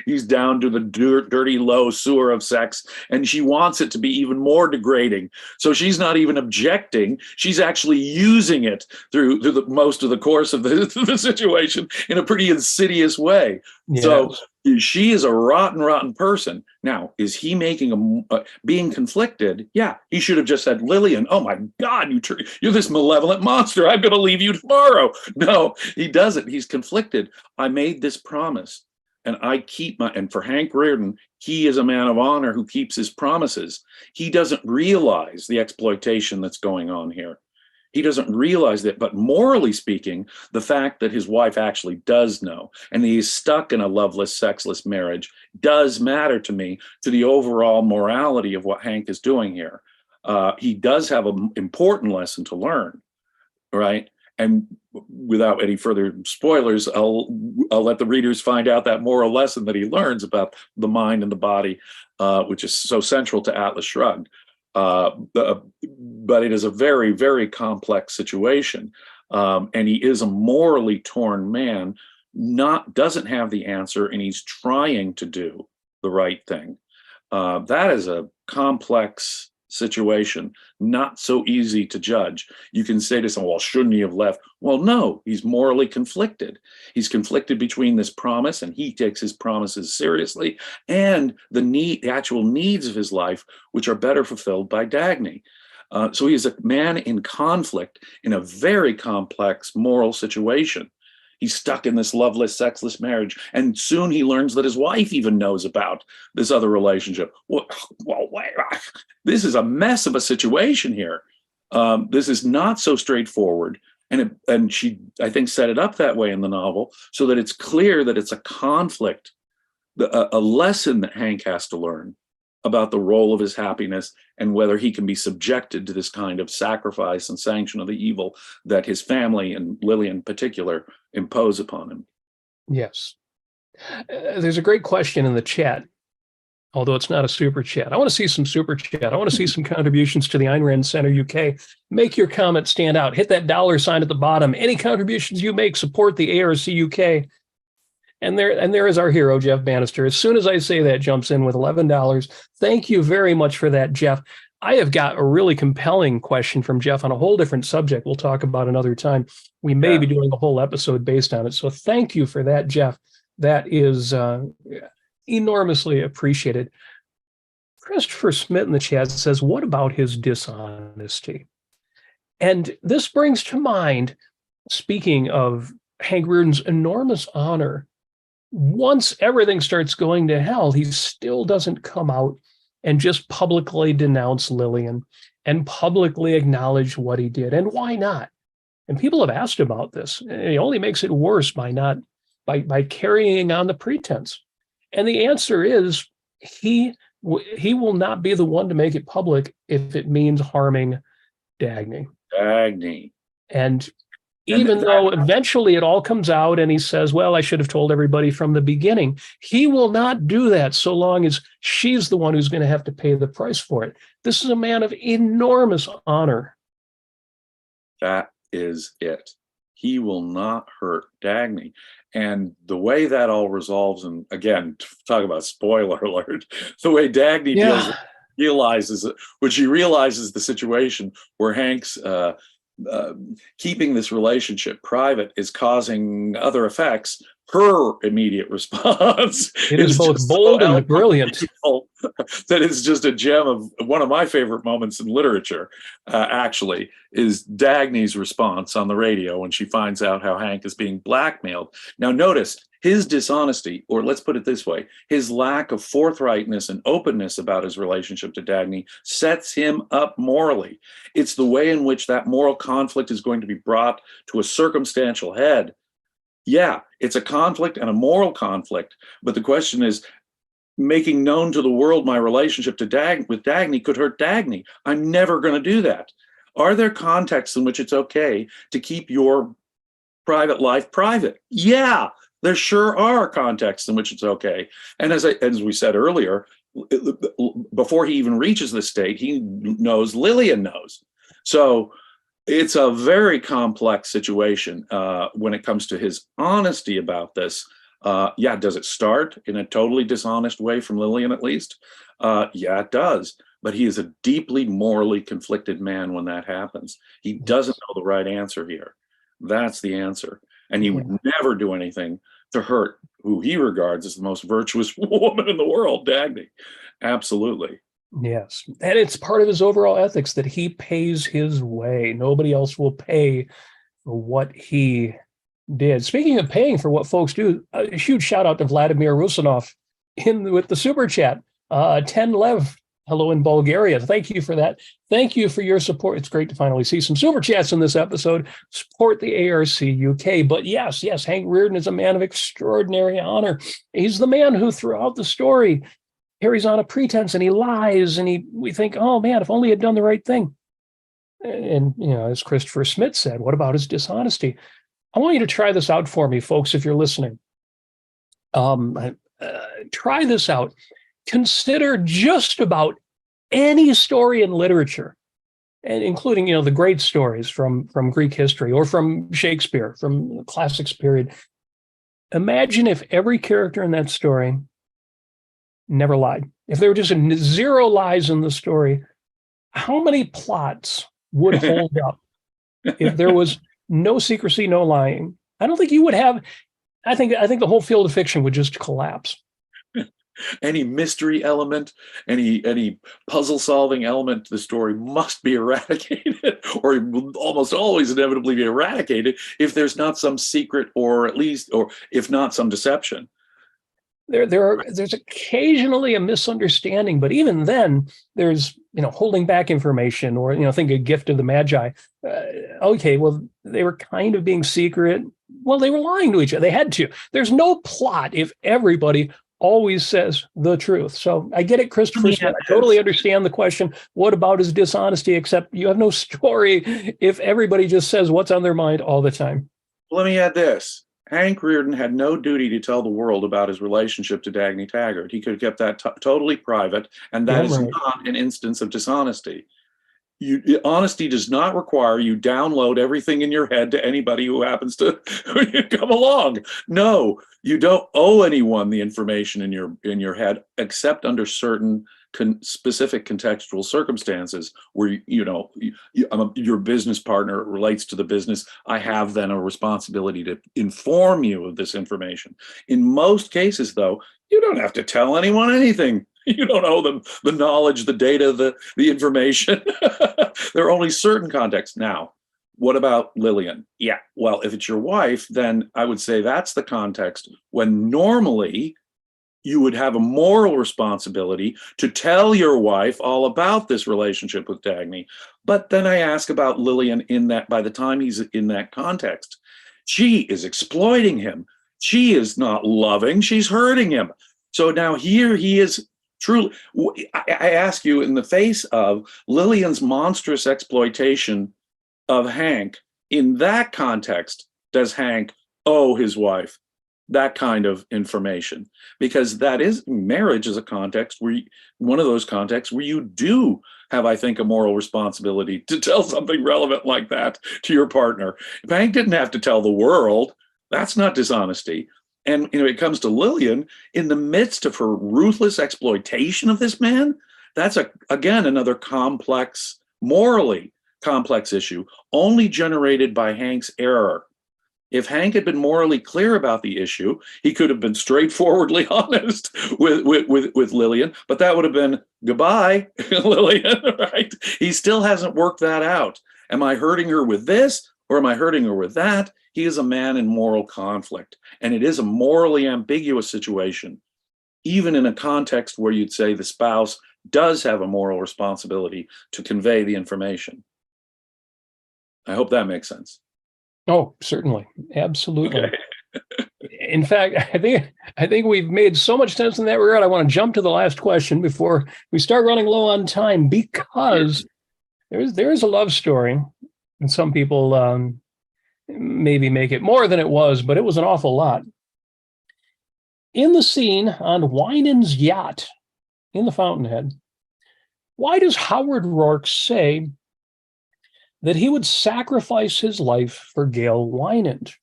he's down to the dirty, low sewer of sex, and she wants it to be even more degrading. So she's not even objecting. She's actually using it through the most of the course of the situation in a pretty insidious way. Yes. So she is a rotten, rotten person. Now, is he making being conflicted? Yeah, he should have just said, "Lillian, oh my God, you're this malevolent monster. I'm going to leave you tomorrow." No, he doesn't. He's conflicted. I made this promise, and I keep and for Hank Rearden, he is a man of honor who keeps his promises. He doesn't realize the exploitation that's going on here. He doesn't realize that, but morally speaking, the fact that his wife actually does know and he's stuck in a loveless, sexless marriage does matter to me, to the overall morality of what Hank is doing here. He does have an important lesson to learn, right? And without any further spoilers, I'll let the readers find out that moral lesson that he learns about the mind and the body, which is so central to Atlas Shrugged. But it is a very, very complex situation. And he is a morally torn man, doesn't have the answer, and he's trying to do the right thing. That is a complex situation, not so easy to judge. You can say to someone, well, shouldn't he have left? Well, no, he's morally conflicted. He's conflicted between this promise, and he takes his promises seriously, and the actual needs of his life, which are better fulfilled by Dagny. So he is a man in conflict in a very complex moral situation. He's stuck in this loveless, sexless marriage, and soon he learns that his wife even knows about this other relationship. Well, this is a mess of a situation here. This is not so straightforward, and she, I think, set it up that way in the novel so that it's clear that it's a conflict, a lesson that Hank has to learn about the role of his happiness and whether he can be subjected to this kind of sacrifice and sanction of the evil that his family, and Lily in particular, impose upon him. Yes. There's a great question in the chat, although it's not a super chat. I want to see some super chat. I want to see some contributions to the Ayn Rand Center UK. Make your comment stand out. Hit that $ at the bottom. Any contributions you make, support the ARCUK. And there is our hero, Jeff Bannister. As soon as I say that, jumps in with $11. Thank you very much for that, Jeff. I have got a really compelling question from Jeff on a whole different subject we'll talk about another time. We may be doing a whole episode based on it. So thank you for that, Jeff. That is enormously appreciated. Christopher Smith in the chat says, what about his dishonesty? And this brings to mind, speaking of Hank Rearden's enormous honor, once everything starts going to hell, he still doesn't come out and just publicly denounce Lillian and publicly acknowledge what he did. And why not? And people have asked about this. He only makes it worse by carrying on the pretense. And the answer is he will not be the one to make it public if it means harming Dagny. And even though eventually it all comes out and he says, well, I should have told everybody from the beginning, he will not do that so long as she's the one who's going to have to pay the price for it. This is a man of enormous honor. That is it. He will not hurt Dagny. And the way that all resolves, and again, talk about spoiler alert, the way Dagny realizes the situation where Hank's keeping this relationship private is causing other effects. Her immediate response is both bold and brilliant. That is just a gem of one of my favorite moments in literature, actually, is Dagny's response on the radio when she finds out how Hank is being blackmailed. Now, notice his dishonesty, or let's put it this way, his lack of forthrightness and openness about his relationship to Dagny sets him up morally. It's the way in which that moral conflict is going to be brought to a circumstantial head. Yeah, it's a conflict and a moral conflict, but the question is, making known to the world my relationship with Dagny could hurt Dagny. I'm never going to do that. Are there contexts in which it's okay to keep your private life private? Yeah, there sure are contexts in which it's okay. And as we said earlier, before he even reaches this state, he knows Lillian knows. So it's a very complex situation when it comes to his honesty about this. Does it start in a totally dishonest way from Lillian, at least? Yeah, it does. But he is a deeply morally conflicted man when that happens. He doesn't know the right answer here. That's the answer. And he would never do anything to hurt who he regards as the most virtuous woman in the world, Dagny. Absolutely. Yes. And it's part of his overall ethics that he pays his way. Nobody else will pay for what he did. Speaking of paying for what folks do, a huge shout out to Vladimir Rusinov with the super chat. 10 Lev, hello in Bulgaria. Thank you for that. Thank you for your support. It's great to finally see some super chats in this episode. Support the ARC UK. But yes, Hank Rearden is a man of extraordinary honor. He's the man who throughout the story carries on a pretense and he lies and we think, oh man, if only he had done the right thing. And as Christopher Smith said, what about his dishonesty? I want you to try this out for me, folks, if you're listening. Try this out. Consider just about any story in literature, and including, the great stories from Greek history or from Shakespeare, from the classics period. Imagine if every character in that story never lied. If there were just zero lies in the story, how many plots would hold up if there was no secrecy, no lying? I don't think you would have. I think the whole field of fiction would just collapse. Any mystery element, any puzzle solving element to the story must be eradicated, or it will almost always inevitably be eradicated if there's not some secret, or at least, or if not some deception. There's occasionally a misunderstanding, but even then, there's holding back information, or think a gift of the Magi. Okay, well, they were kind of being secret. Well, they were lying to each other. They had to. There's no plot if everybody always says the truth. So I get it, Christopher Smith. I totally understand the question. What about his dishonesty? Except you have no story if everybody just says what's on their mind all the time. Let me add this. Hank Rearden had no duty to tell the world about his relationship to Dagny Taggart. He could have kept that totally private, and that is not an instance of dishonesty. Honesty does not require you download everything in your head to anybody who happens to come along. No, you don't owe anyone the information in your head, except under certain specific contextual circumstances where your business partner relates to the business. I have then a responsibility to inform you of this information. In most cases, though, you don't have to tell anyone anything. You don't owe them the knowledge, the data, the information. There are only certain contexts. Now, what about Lillian? Yeah, well, if it's your wife, then I would say that's the context when normally you would have a moral responsibility to tell your wife all about this relationship with Dagny. But then I ask about Lillian in that by the time he's in that context, she is exploiting him. She is not loving, she's hurting him. So now here he is. Truly, I ask you, in the face of Lillian's monstrous exploitation of Hank, in that context, does Hank owe his wife that kind of information? Because that is, marriage is a context where one of those contexts where you do have, I think, a moral responsibility to tell something relevant like that to your partner. If Hank didn't have to tell the world, that's not dishonesty. And it comes to Lillian, in the midst of her ruthless exploitation of this man, that's again another complex, morally complex issue, only generated by Hank's error. If Hank had been morally clear about the issue, he could have been straightforwardly honest with Lillian, but that would have been goodbye, Lillian, right? He still hasn't worked that out. Am I hurting her with this, or am I hurting her with that? He is a man in moral conflict, and it is a morally ambiguous situation, even in a context where you'd say the spouse does have a moral responsibility to convey the information. I hope that makes sense. Oh, certainly. Absolutely. Okay. In fact, I think we've made so much sense in that regard. I want to jump to the last question before we start running low on time, because there is a love story, and some people maybe make it more than it was, but it was an awful lot. In the scene on Winans' yacht in the Fountainhead, why does Howard Rourke say that he would sacrifice his life for Gail Wynand?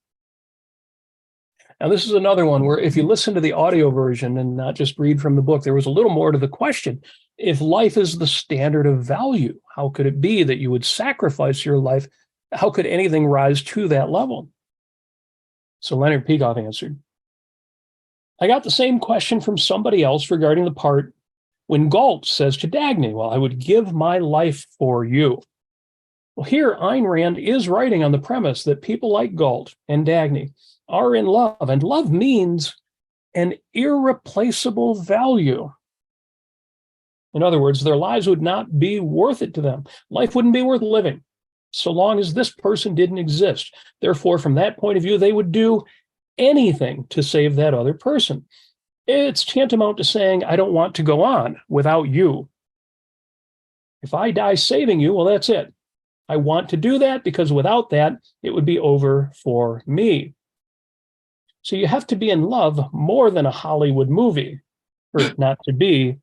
Now, this is another one where if you listen to the audio version and not just read from the book, there was a little more to the question. If life is the standard of value, how could it be that you would sacrifice your life? How could anything rise to that level? So Leonard Peikoff answered, I got the same question from somebody else regarding the part when Galt says to Dagny, well, I would give my life for you. Well, here Ayn Rand is writing on the premise that people like Galt and Dagny are in love, and love means an irreplaceable value. In other words, their lives would not be worth it to them. Life wouldn't be worth living so long as this person didn't exist. Therefore, from that point of view, they would do anything to save that other person. It's tantamount to saying, I don't want to go on without you. If I die saving you, well, that's it. I want to do that because without that, it would be over for me. So you have to be in love more than a Hollywood movie for it not to be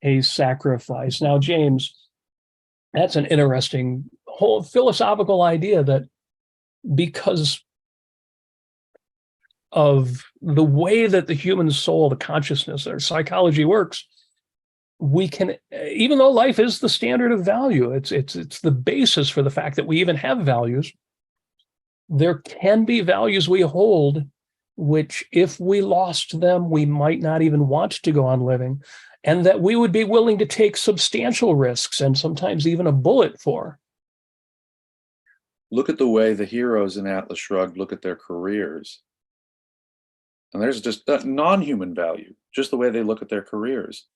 a sacrifice. Now, James, that's an interesting whole philosophical idea, that because of the way that the human soul, the consciousness, or psychology works, we can, even though life is the standard of value, it's the basis for the fact that we even have values. There can be values we hold, which if we lost them, we might not even want to go on living, and that we would be willing to take substantial risks and sometimes even a bullet for. Look at the way the heroes in Atlas Shrugged look at their careers. And there's just a non-human value, just the way they look at their careers.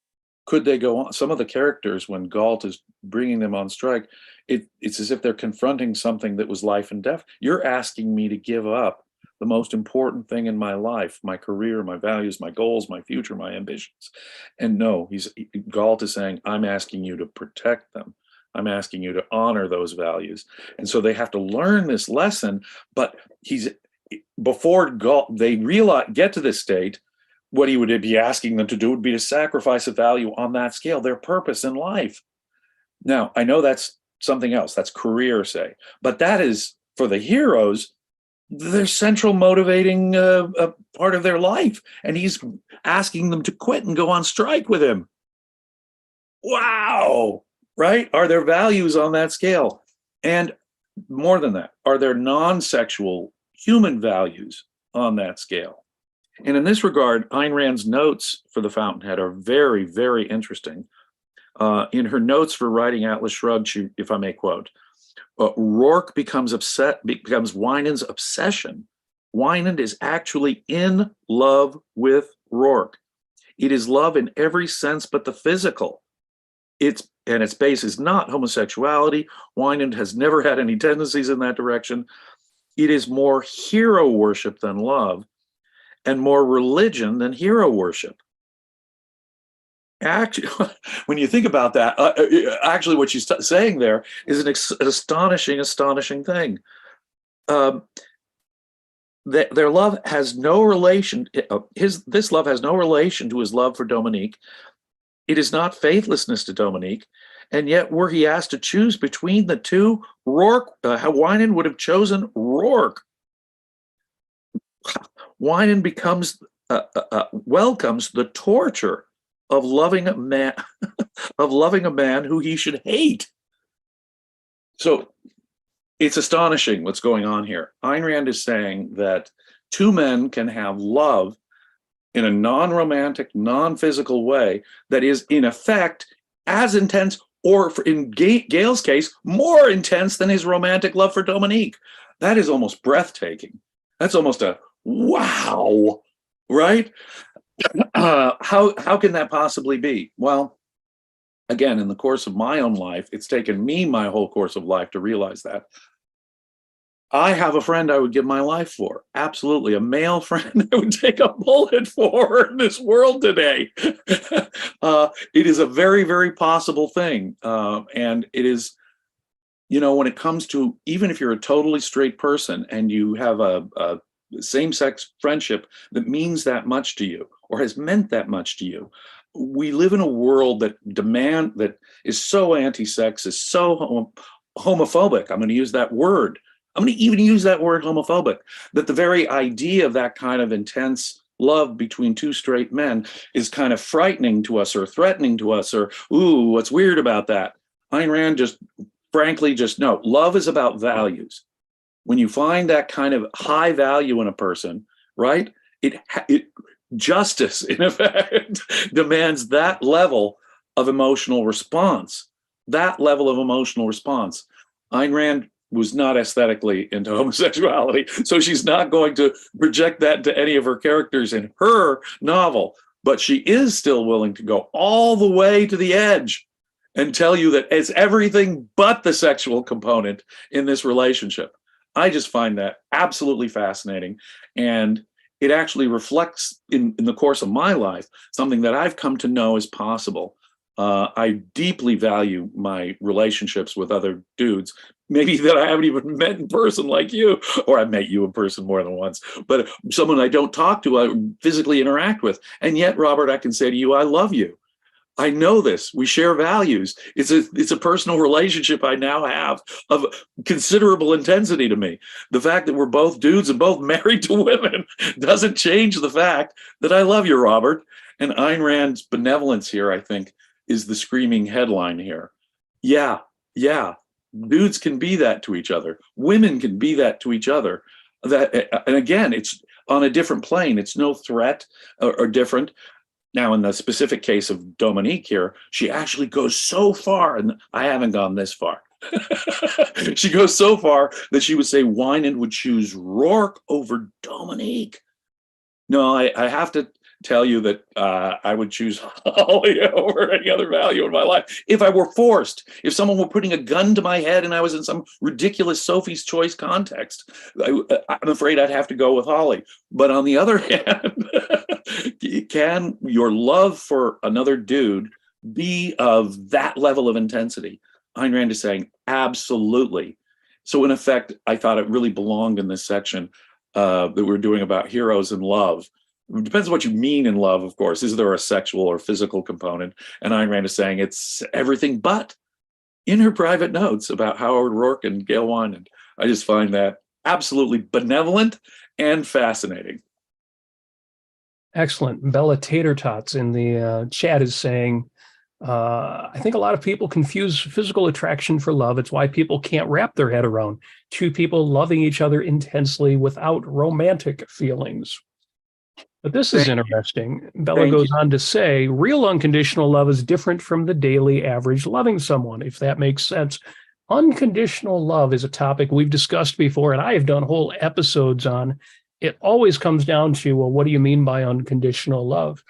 Could they go on? Some of the characters, when Galt is bringing them on strike, it's as if they're confronting something that was life and death. You're asking me to give up the most important thing in my life, my career, my values, my goals, my future, my ambitions. And no, Galt is saying, I'm asking you to protect them. I'm asking you to honor those values. And so they have to learn this lesson, but before Galt, they get to this state, what he would be asking them to do would be to sacrifice a value on that scale, their purpose in life. Now, I know that's something else, that's career, say, but that is, for the heroes, their central motivating part of their life. And he's asking them to quit and go on strike with him. Wow, right? Are there values on that scale? And more than that, are there non-sexual human values on that scale? And in this regard, Ayn Rand's notes for The Fountainhead are very, very interesting. In her notes for writing Atlas Shrugged, she, if I may quote, Rourke becomes Winand's obsession. Winand is actually in love with Rourke. It is love in every sense but the physical. Its base is not homosexuality. Winand has never had any tendencies in that direction. It is more hero worship than love, and more religion than hero worship. Actually, when you think about that, actually what she's saying there is an astonishing thing. Their love has no relation, this love has no relation to his love for Dominique. It is not faithlessness to Dominique. And yet, were he asked to choose between the two, Winand would have chosen Rourke. Winand welcomes the torture of loving a man, who he should hate. So it's astonishing what's going on here. Ayn Rand is saying that two men can have love in a non-romantic, non-physical way that is, in effect, as intense, or in Gail's case, more intense than his romantic love for Dominique. That is almost breathtaking. That's almost a wow, right? How can that possibly be? Well, again, in the course of my own life, it's taken me my whole course of life to realize that. I have a friend I would give my life for. Absolutely. A male friend I would take a bullet for in this world today. It is a very, very possible thing. And it is, when it comes to, even if you're a totally straight person and you have a same-sex friendship that means that much to you or has meant that much to you, we live in a world that is so anti-sex, is so homophobic. I'm going to use that word. I'm going to even use that word homophobic, that the very idea of that kind of intense love between two straight men is kind of frightening to us or threatening to us, or, ooh, what's weird about that? Ayn Rand frankly, no. Love is about values. When you find that kind of high value in a person, right, justice, in effect, demands that level of emotional response. That level of emotional response. Ayn Rand was not aesthetically into homosexuality, so she's not going to project that to any of her characters in her novel, but she is still willing to go all the way to the edge and tell you that it's everything but the sexual component in this relationship. I just find that absolutely fascinating, and it actually reflects in the course of my life something that I've come to know is possible. I deeply value my relationships with other dudes, maybe that I haven't even met in person like you, or I've met you in person more than once, but someone I don't talk to, I physically interact with. And yet, Robert, I can say to you, I love you. I know this. We share values. It's a personal relationship I now have of considerable intensity to me. The fact that we're both dudes and both married to women doesn't change the fact that I love you, Robert. And Ayn Rand's benevolence here, I think, is the screaming headline here. Yeah, yeah. Dudes can be that to each other. Women can be that to each other. And again, it's on a different plane. It's no threat or different. Now, in the specific case of Dominique here, she actually goes so far, and I haven't gone this far. She goes so far that she would say Wynand would choose Rourke over Dominique. No, I have to tell you that I would choose Holly over any other value in my life if I were forced. If someone were putting a gun to my head and I was in some ridiculous Sophie's Choice context, I'm afraid I'd have to go with Holly. But on the other hand, can your love for another dude be of that level of intensity? Ayn Rand is saying absolutely. So in effect, I thought it really belonged in this section that we're doing about heroes and love. It depends on what you mean in love, of course. Is there a sexual or physical component? And Ayn Rand is saying it's everything but. In her private notes about Howard Rourke and Gail Wynand, I just find that absolutely benevolent and fascinating. Excellent. Bella Tater Tots in the chat is saying, I think a lot of people confuse physical attraction for love. It's why people can't wrap their head around two people loving each other intensely without romantic feelings. But this is interesting. Bella goes on to say, real unconditional love is different from the daily average loving someone, if that makes sense. Unconditional love is a topic we've discussed before, and I have done whole episodes on. It always comes down to, well, what do you mean by unconditional love?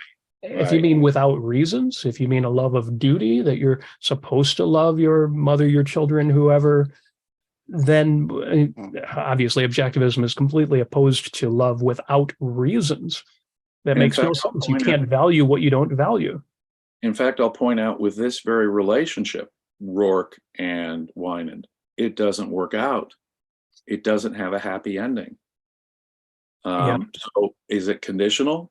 If you mean without reasons, if you mean a love of duty, that you're supposed to love your mother, your children, whoever, then obviously objectivism is completely opposed to love without reasons. That makes no sense. You can't value what you don't value. In fact, I'll point out with this very relationship, Rourke and Wynand, it doesn't work out. It doesn't have a happy ending. So is it conditional?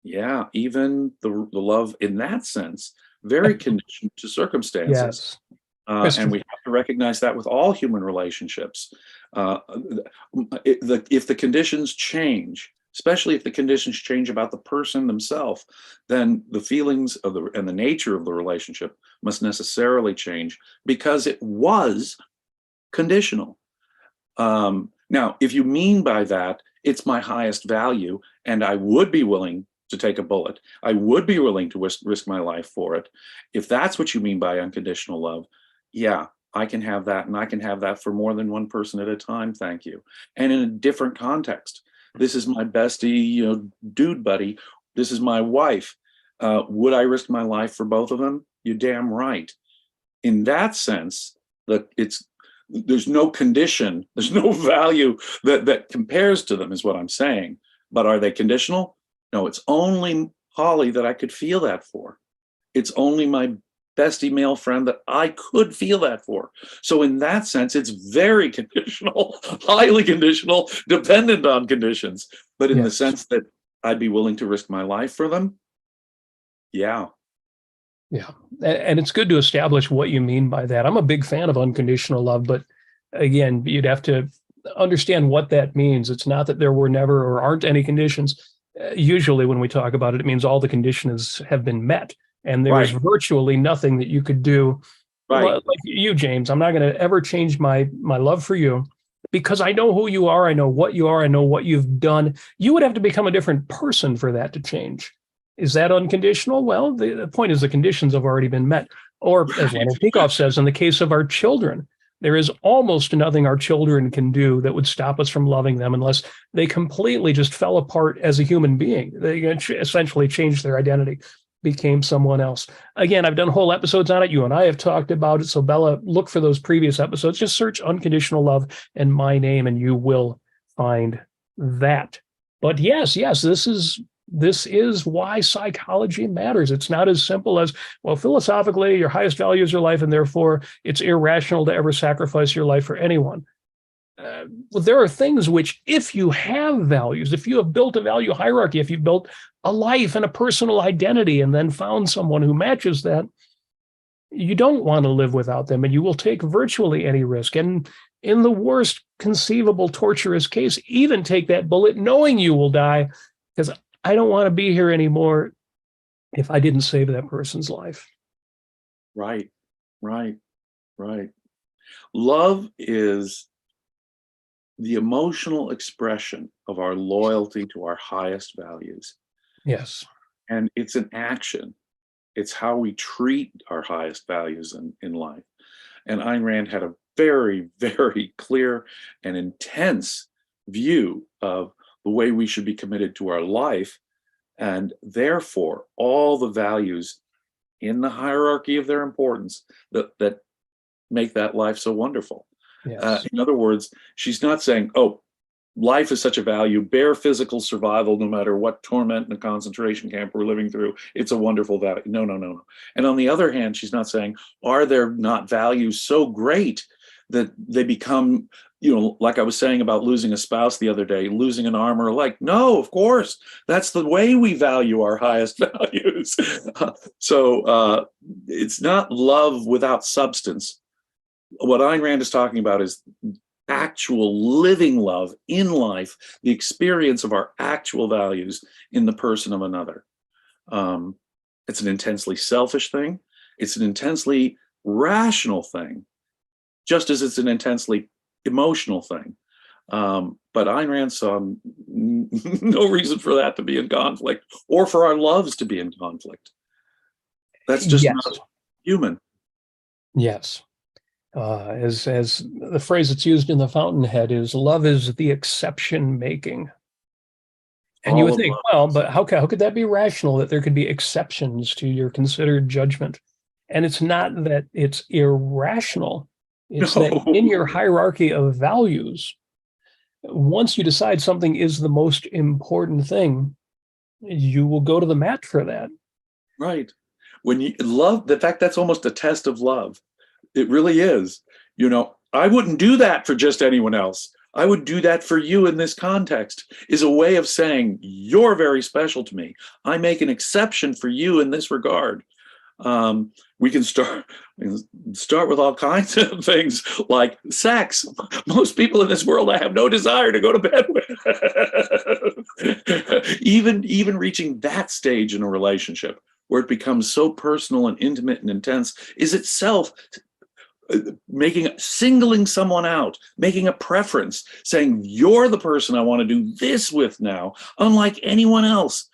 Yeah, even the love in that sense, very conditioned to circumstances. Yes. And we have to recognize that with all human relationships. If the conditions change, especially if the conditions change about the person themselves, then the feelings of and the nature of the relationship must necessarily change because it was conditional. Now, if you mean by that, it's my highest value, and I would be willing to take a bullet. I would be willing to risk my life for it. If that's what you mean by unconditional love, yeah, I can have that, and I can have that for more than one person at a time, thank you. And in a different context. This is my bestie, dude buddy. This is my wife. Would I risk my life for both of them? You're damn right. In that sense, there's no condition, there's no value that compares to them, is what I'm saying. But are they conditional? No, it's only Holly that I could feel that for. It's only my bestie male friend that I could feel that for. So in that sense, it's very conditional, highly conditional, dependent on conditions. But in the sense that I'd be willing to risk my life for them, yeah. Yeah, and it's good to establish what you mean by that. I'm a big fan of unconditional love, but again, you'd have to understand what that means. It's not that there were never or aren't any conditions. Usually when we talk about it, it means all the conditions have been met. And there's virtually nothing that you could do. Like you, James, I'm not going to ever change my love for you because I know who you are. I know what you are. I know what you've done. You would have to become a different person for that to change. Is that unconditional? Well, the point is the conditions have already been met. Or as Leonard Peikoff says, in the case of our children, there is almost nothing our children can do that would stop us from loving them unless they completely just fell apart as a human being. They essentially changed their identity, became someone else. Again, I've done whole episodes on it. You and I have talked about it. So Bella, look for those previous episodes. Just search unconditional love and my name and you will find that. But yes, this is why psychology matters. It's not as simple as, well, philosophically, your highest value is your life, and therefore it's irrational to ever sacrifice your life for anyone. well, there are things which, if you have values, if you have built a value hierarchy, if you've built a life and a personal identity and then found someone who matches that, you don't want to live without them, and you will take virtually any risk. And in the worst conceivable torturous case, even take that bullet knowing you will die, because I don't want to be here anymore if I didn't save that person's life. Right, right, right. Love is the emotional expression of our loyalty to our highest values. Yes. And it's an action. It's how we treat our highest values in life. And Ayn Rand had a very, very clear and intense view of the way we should be committed to our life. And therefore, all the values in the hierarchy of their importance that make that life so wonderful. Yes. In other words, she's not saying, oh, life is such a value, bare physical survival, no matter what torment in a concentration camp we're living through, it's a wonderful value. No, no, no, no. And on the other hand, she's not saying, are there not values so great that they become, like I was saying about losing a spouse the other day, losing an arm or a leg? No, of course, that's the way we value our highest values. So it's not love without substance. What Ayn Rand is talking about is actual living love in life, the experience of our actual values in the person of another. It's an intensely selfish thing. It's an intensely rational thing, just as it's an intensely emotional thing. But Ayn Rand saw no reason for that to be in conflict, or for our loves to be in conflict. That's just not human. Yes. As the phrase that's used in The Fountainhead is, love is the exception making. And you would think, well, but how could that be rational, that there could be exceptions to your considered judgment? And it's not that it's irrational. It's that in your hierarchy of values, once you decide something is the most important thing, you will go to the mat for that. Right. When you love, in fact, that's almost a test of love. It really is. I wouldn't do that for just anyone else. I would do that for you in this context, is a way of saying, you're very special to me. I make an exception for you in this regard. We can start with all kinds of things like sex. Most people in this world I have no desire to go to bed with. Even reaching that stage in a relationship where it becomes so personal and intimate and intense is itself singling someone out, making a preference, saying, you're the person I want to do this with now, unlike anyone else.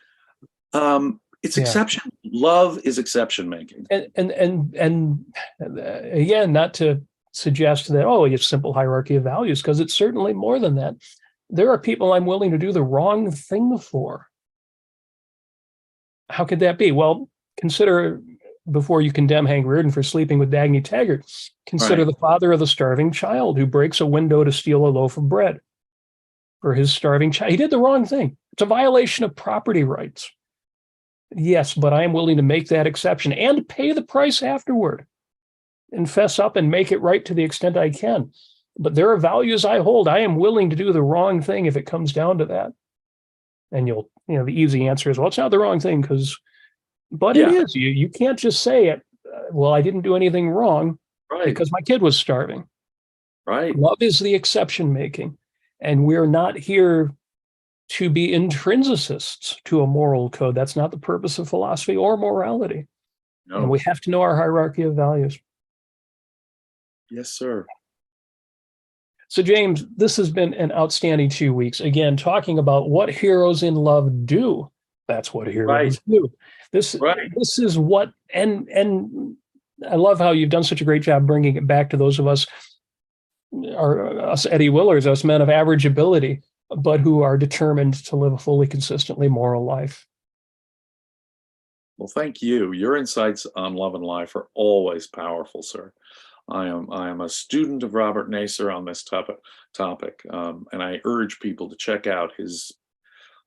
It's exception. Love is exception making. And again, not to suggest that, it's simple hierarchy of values, because it's certainly more than that. There are people I'm willing to do the wrong thing for. How could that be? Well, consider, before you condemn Hank Rearden for sleeping with Dagny Taggart, consider the father of the starving child who breaks a window to steal a loaf of bread for his starving child. He did the wrong thing. It's a violation of property rights. Yes, but I am willing to make that exception and pay the price afterward and fess up and make it right to the extent I can. But there are values I hold. I am willing to do the wrong thing if it comes down to that. And the easy answer is, well, it's not the wrong thing, but it is. You can't just say it, well, I didn't do anything wrong because my kid was starving. Right. Love is the exception making. And we're not here to be intrinsicists to a moral code. That's not the purpose of philosophy or morality. No. And we have to know our hierarchy of values. Yes, sir. So, James, this has been an outstanding 2 weeks. Again, talking about what heroes in love do. That's what heroes do. This is what, and I love how you've done such a great job bringing it back to those of us, us Eddie Willers, us men of average ability, but who are determined to live a fully, consistently moral life. Well, thank you. Your insights on love and life are always powerful, sir. I am a student of Robert Nasir on this topic, and I urge people to check out his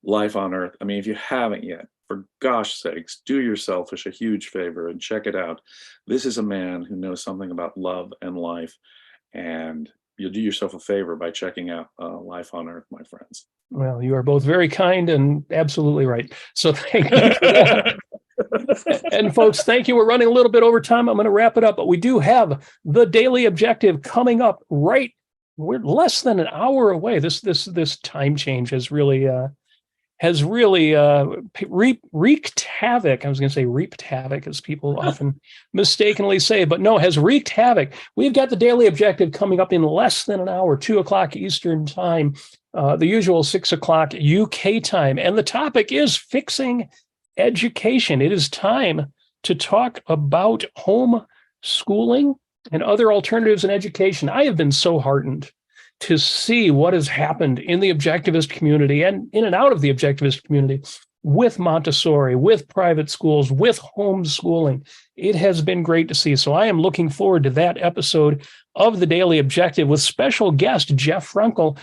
Life on Earth. I mean, if you haven't yet, for gosh sakes, do yourself a huge favor and check it out. This is a man who knows something about love and life, and you'll do yourself a favor by checking out Life on Earth, my friends. Well, you are both very kind and absolutely right. So thank you for that. And folks, thank you. We're running a little bit over time. I'm going to wrap it up, but we do have the Daily Objective coming up right. We're less than an hour away. This time change has really wreaked havoc. I was going to say reaped havoc, as people often mistakenly say, but no, has wreaked havoc. We've got the Daily Objective coming up in less than an hour, 2:00 Eastern time, the usual 6:00 UK time. And the topic is fixing education. It is time to talk about homeschooling and other alternatives in education. I have been so heartened to see what has happened in the objectivist community and in and out of the objectivist community with Montessori, with private schools, with homeschooling. It has been great to see. So I am looking forward to that episode of the Daily Objective with special guest Jeff Frankel.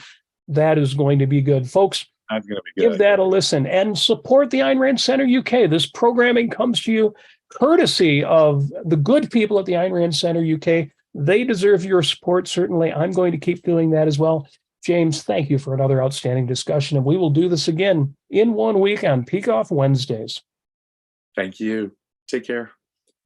That is going to be good. Folks, That's going to be good. Give that a listen and support the Ayn Rand Center UK. This programming comes to you courtesy of the good people at the Ayn Rand Center UK. They deserve your support, certainly. I'm going to keep doing that as well. James, thank you for another outstanding discussion, and we will do this again in 1 week on Peikoff Wednesdays. Thank you. Take care.